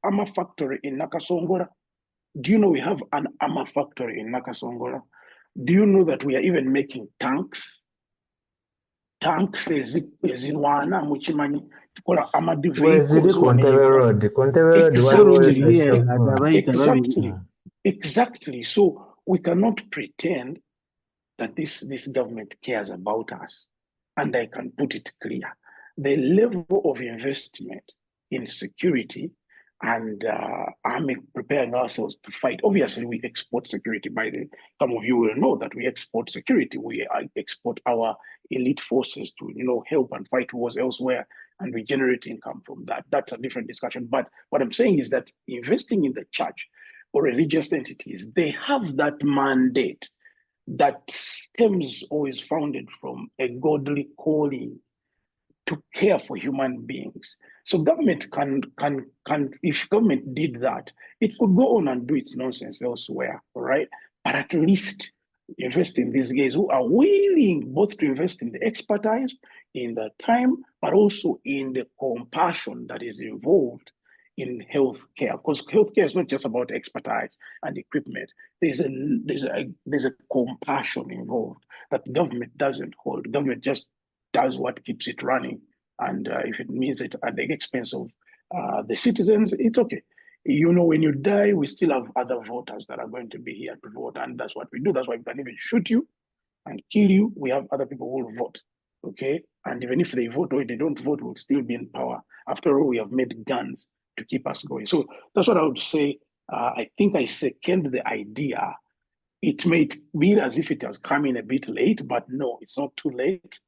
armor factory in Nakasongola? Do you know we have an armor factory in Nakasongola? Do you know that we are even making tanks? Tanks ezirwana mukimanyi tukola armored vehicles exactly. So we cannot pretend that this government cares about us. And I can put it clear. The level of investment in security and army preparing ourselves to fight. Obviously, we export security. Some of you will know that we export security. We export our elite forces to, help and fight wars elsewhere, and we generate income from that. That's a different discussion. But what I'm saying is that investing in the church or religious entities, they have that mandate that stems or is founded from a godly calling to care for human beings. So government can if government did that, it could go on and do its nonsense elsewhere, all right? But at least invest in these guys who are willing both to invest in the expertise, in the time, but also in the compassion that is involved in healthcare. Because healthcare is not just about expertise and equipment. There's a compassion involved that government doesn't hold. Government just does what keeps it running. And if it means it at the expense of the citizens, it's okay. When you die, we still have other voters that are going to be here to vote. And that's what we do. That's why we can even shoot you and kill you. We have other people who will vote, okay? And even if they vote or if they don't vote, we'll still be in power. After all, we have made guns to keep us going. So that's what I would say. I think I second the idea. It may be as if it has come in a bit late, but no, it's not too late.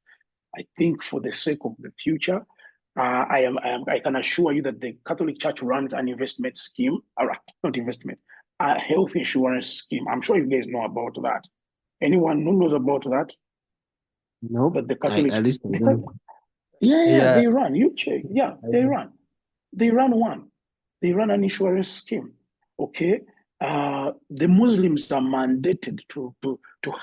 I think for the sake of the future, I can assure you that the Catholic Church runs an investment scheme, or not investment, a health insurance scheme. I'm sure you guys know about that. Anyone who knows about that? No, but the Catholic, Yeah. they run. You check. Yeah, they run. They run one. They run an insurance scheme. Okay, the Muslims are mandated to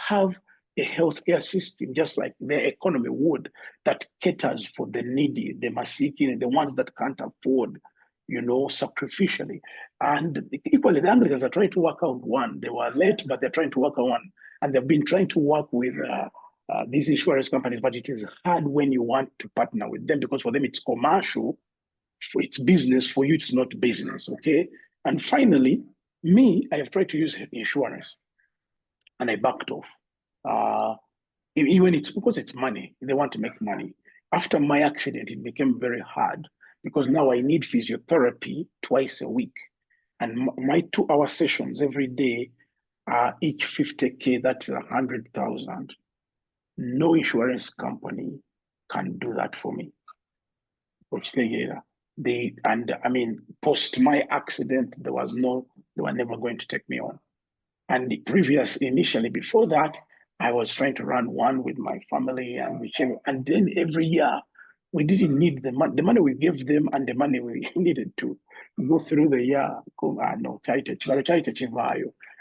have a healthcare system, just like their economy would, that caters for the needy, the masiki, the ones that can't afford, sacrificially. And equally, the Anglicans are trying to work out one. They were late, but they're trying to work out one. And they've been trying to work with these insurance companies, but it is hard when you want to partner with them because for them it's commercial, for it's business, for you it's not business, okay? And finally, I have tried to use insurance and I backed off. Even it's because it's money, they want to make money. After my accident, it became very hard because now I need physiotherapy twice a week. And my 2-hour sessions every day are each 50K, that's 100,000. No insurance company can do that for me. Post my accident, they were never going to take me on. And initially before that, I was trying to run one with my family and then every year we didn't need the money we gave them and the money we needed to go through the year.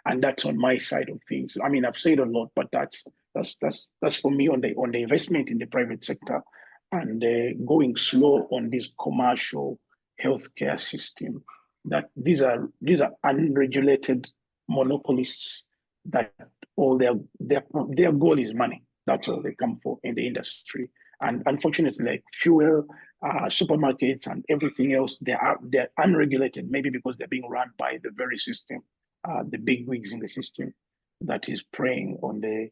And that's on my side of things. I've said a lot, but that's for me on the investment in the private sector and going slow on this commercial healthcare system. That these are unregulated monopolists that all their goal is money. That's all they come for in the industry. And unfortunately, like fuel, supermarkets, and everything else, they're unregulated. Maybe because they're being run by the very system, the big wigs in the system that is preying on the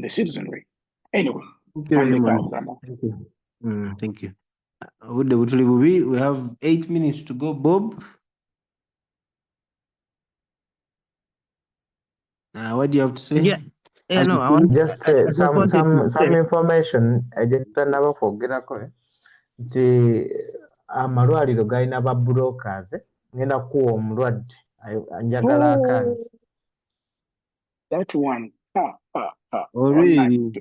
citizenry. Anyway, thank you very much. Thank you. Thank you. We have 8 minutes to go, Bob. What do you have to say? Yeah, no, I want just say some information. I just never forget nti amalwaliro galina ba brokers ngenda kuwa omulwadde njagala akange. That one. Oh, really?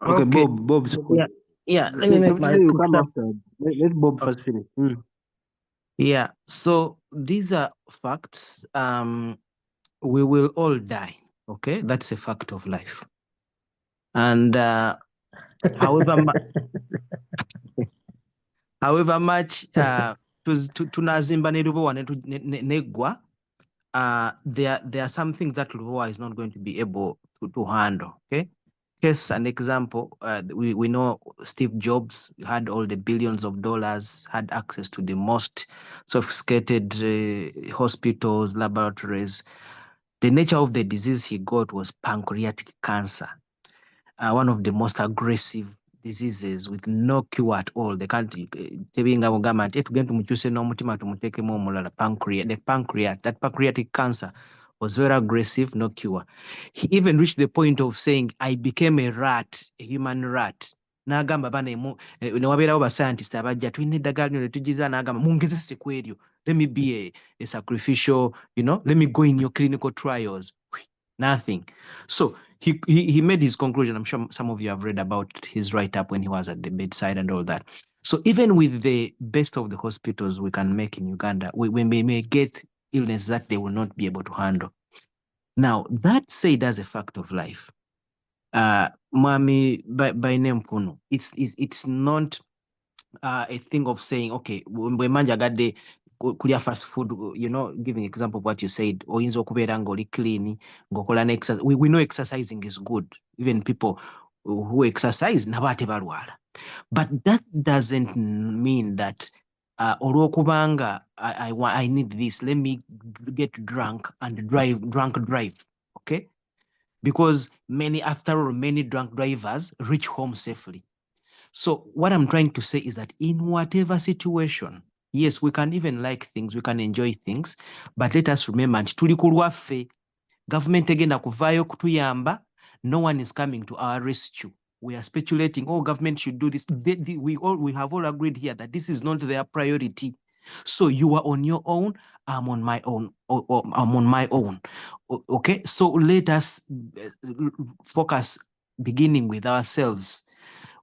Okay, Okay. Bob. Yeah. Let me make my You quick come sum. after. Let Bob Okay. first finish. Yeah. So these are facts. We will all die. Okay, that's a fact of life. And however much tunazimba ne Lubowa negwa, there are some things that Lubowa is not going to be able to handle. Okay. Case an example, we know Steve Jobs had all the billions of dollars, had access to the most sophisticated hospitals, laboratories. The nature of the disease he got was pancreatic cancer, one of the most aggressive diseases with no cure at all. They can't tebinga mugamba nti tugende tumukyuse n'omutima tumuteekemu omulala. That pancreatic cancer was very aggressive, no cure. He even reached the point of saying, I became a rat, a human rat. N'agamba bano newabeerawo bascientist abajja tulina eddagala lino netugiza, n'agamba mungezese ku eryo, let me be a sacrificial, let me go in your clinical trials. Nothing. So he made his conclusion. I'm sure some of you have read about his write-up when he was at the bedside and all that. So even with the best of the hospitals we can make in Uganda, we may get illness that they will not be able to handle. Now, that said, as a fact of life, Mwami by name Puno, it's not a thing of saying, okay, bwe manja gadde kulya fast food, giving example of what you said, oyinza okubeera ng'oli clean, ng'okola n'exercise. We know exercising is good. Even people who exercise nabo ate balwala. But that doesn't mean that olw'okubanga I need this, let me get drunk and drive. Okay? Because after all, many drunk drivers reach home safely. So what I'm trying to say is that in whatever situation, yes, we can even like things, we can enjoy things, but let us remember nti tuli ku lwaffe, government egenda kuvaayo kutuyamba, no one is coming to our rescue. We are speculating, government should do this. We have all agreed here that this is not their priority. So you are on your own, I'm on my own. I'm on my own. Okay, so let us focus beginning with ourselves.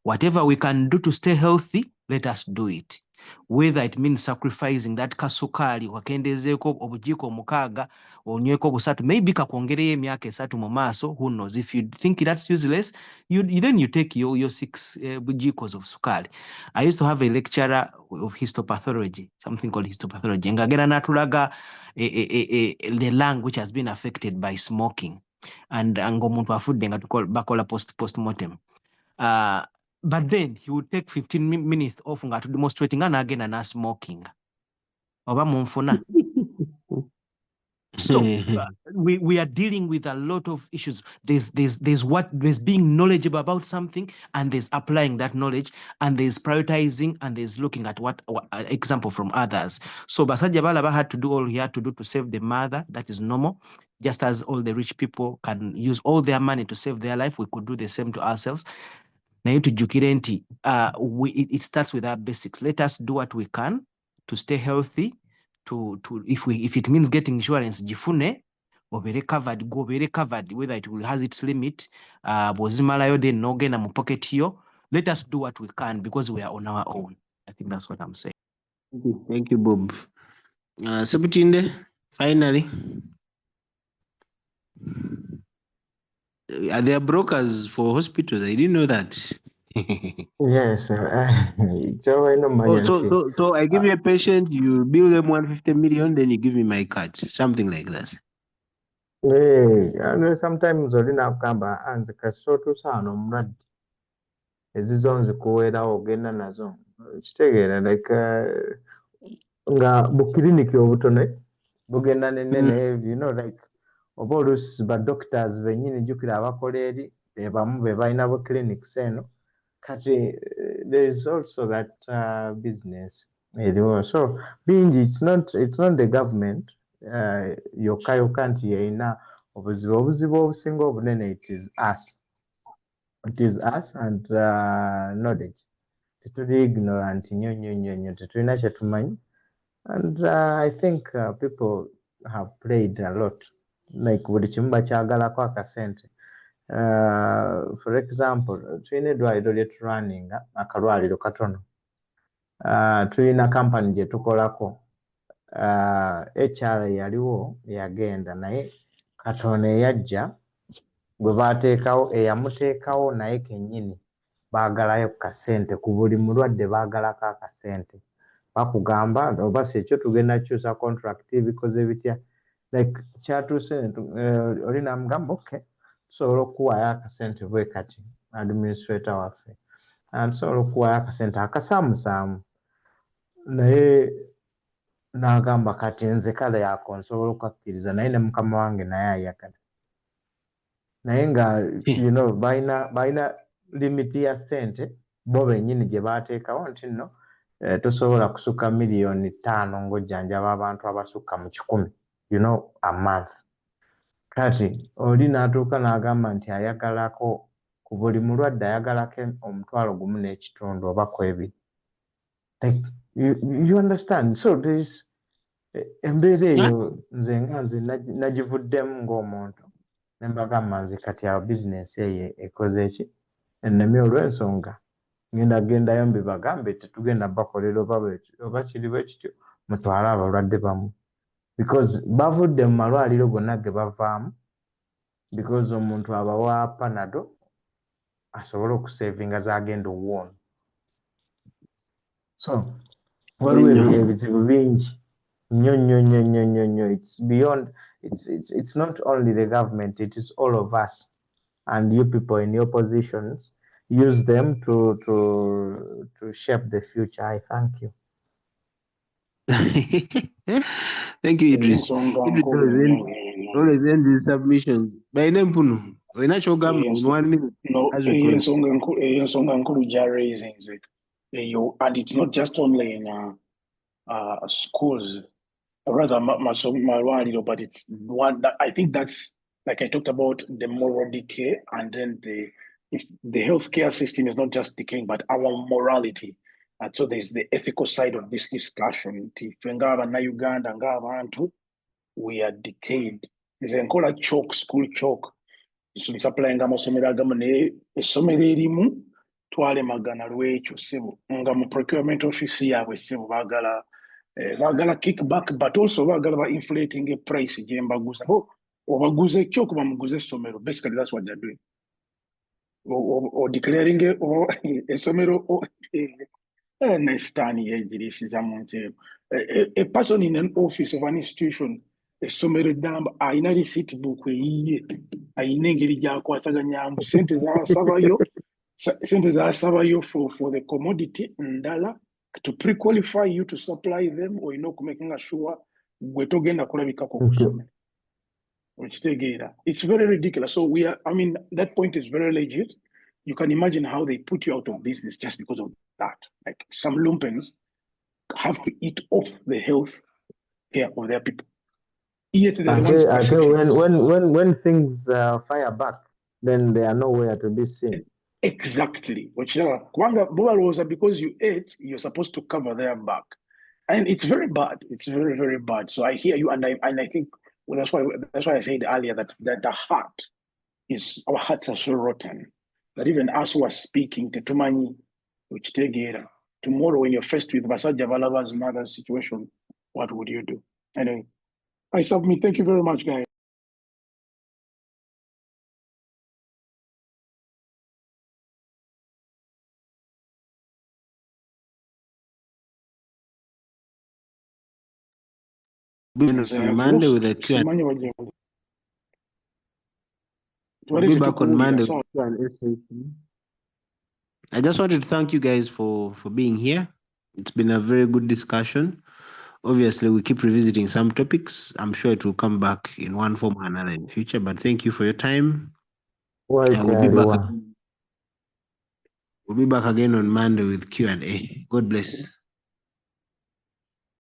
Whatever we can do to stay healthy, let us do it. Whether it means sacrificing that kasukali, wakendezeeko obujiko 6, onyweko busatu, maybe kakwongereyo emyaka 3 mu maaso, who knows? If you think that's useless, then you take your 6 bujikos of sukali. I used to have a lecturer of histopathology, something called histopathology, ngagera natulaga the lung which has been affected by smoking, and ng'omuntu afudde nga bakola postmortem. But then he would take 15 minutes off to demonstrating again and smoking. Oba munfuna. So we are dealing with a lot of issues. There's being knowledgeable about something, and there's applying that knowledge, and there's prioritizing, and there's looking at what example from others. So Bassajabalaba had to do all he had to do to save the mother. That is normal. Just as all the rich people can use all their money to save their life, we could do the same to ourselves. Naye tujjukire nti it starts with our basics. Let us do what we can to stay healthy. If it means getting insurance, gifune obeere covered, whether it has its limit. Bw'ozimalayo then n'ogenda mu pocket yo. Let us do what we can because we are on our own. I think that's what I'm saying. Thank you, Bob. Sebutinde, finally. Are there brokers for hospitals? I didn't know that. Yes, so I know So I give you a patient, you bill them 150 million, then you give me my card, something like that. And sometimes olina kugamba anze kasootusaano omulwadde ezizo nzikuweerawo ogenda nazo kitegeera like nga bukiriniki obutono bugenda nenene like oba oluusi badoctors bennyini jjukira abakola eri bebamu be balina bu clinics eno kati there is also that business eriwo so bingi it's not the government yokka nti yeyina obuzibu obusinga obunene it is us and knowledge tetuli ignorant nnyo tetulina kyetumanyi and I think people have played a lot like buli kimu bakyagalako akasente For example, tulina eddwaliro lye tulwaninga akalwaliro katono. Tulina kampani gye tukolako. HR yaliwo yagenda naye katono eyajja gwe baateekawo eyamuteekawo naye kennyini baagalayo kasente ku buli mulwadde baagalako akasente. Bakugamba oba si ekyo tugenda kukyusa contract bikoze bitya. Like kyatuuse oli namugamba okay tusobola okukuwaayo akasente bwe kati administrator waffe nsobola okukuwaayo akasente akasaamusaamu naye n'agamba kati nze kale yako nsobola okwakkiriza naye ne mukama wange naye ayagala naye nga you know balina limiti ya ssente bo bennyini gye baateekawo nti nno tosobola kusukka miliyoni 5 ng'ojjanjaba abantu abasukka mu 100 you know a month. Kati oli n'atuuka n'agamba nti ayagalako ku buli mulwadde ayagalako $1.5 oba ku 2. Like you understand, so there's embeera eyo nze nga nze nagivuddemu ng'omuntu ne mbagamba nze kati awo bizinesi eyo ekoze ki enneme olw'ensonga gendayo mbibagambe tetugenda bakolera oba kiri bwe kityo mutwale abalwadde bamu because bavudde mu malwaliro gonna ge bavaamu because omuntu abawa panado asobole okusevinga zagenda owuona. So waliwo ebizibu bingi nnyo. It's beyond, it's not only the government, it is all of us and you people in your positions use them to shape the future. I thank you. Thank you, Idris. Always end these submissions. By name Punu. We're not sure in 1 minute. No, ensonga nkulu ja raising it. And it's not just only in schools, rather malwaliro, but it's one that I think that's like I talked about the moral decay, and then if the healthcare system is not just decaying, but our morality. And so there's the ethical side of this discussion. Na Uganda, abantu, we are decayed. There's a chalk, school chalk. So supplying amasomero agamu ne essomero erimu twale magana lwekyo ssebo nga mu procurement office yaabwe ssebo baagala kickback but also baagala ba inflating a price gye mbaguza obaguze chalk bamuguze essomero. Basically that's what they're doing, or declaring essomero nesitaani yegirisiza mu nteero. A person in an office of an institution essomero eddamba ayina receipt book eyiye ayina engeri gyakwasaganyambu sente zasabayo for the commodity ndala to pre-qualify you to supply them or making sure gwe togenda kulabikako ku ssomero okitegeera. It's very ridiculous. So that point is very legit. You can imagine how they put you out of business just because of that. Like some lumpens have to eat off the health care of their people. Yet when things fire back, then they are nowhere to be seen. Exactly. Because you ate, you're supposed to cover their back. And it's very bad. It's very, very bad. So I hear you, and I think that's why I said earlier that the heart is, our hearts are so rotten that even us who are speaking, Tetumani, which tomorrow when you're faced with Basajabalaba's mother's situation, what would you do? Anyway, I submit. Thank you very much, guys. On Monday with a Q&A. We'll be back on Monday with Q&A session. I just wanted to thank you guys for being here. It's been a very good discussion. Obviously, we keep revisiting some topics. I'm sure it will come back in one form or another in the future, but thank you for your time. We'll be back again on Monday with Q&A. God bless.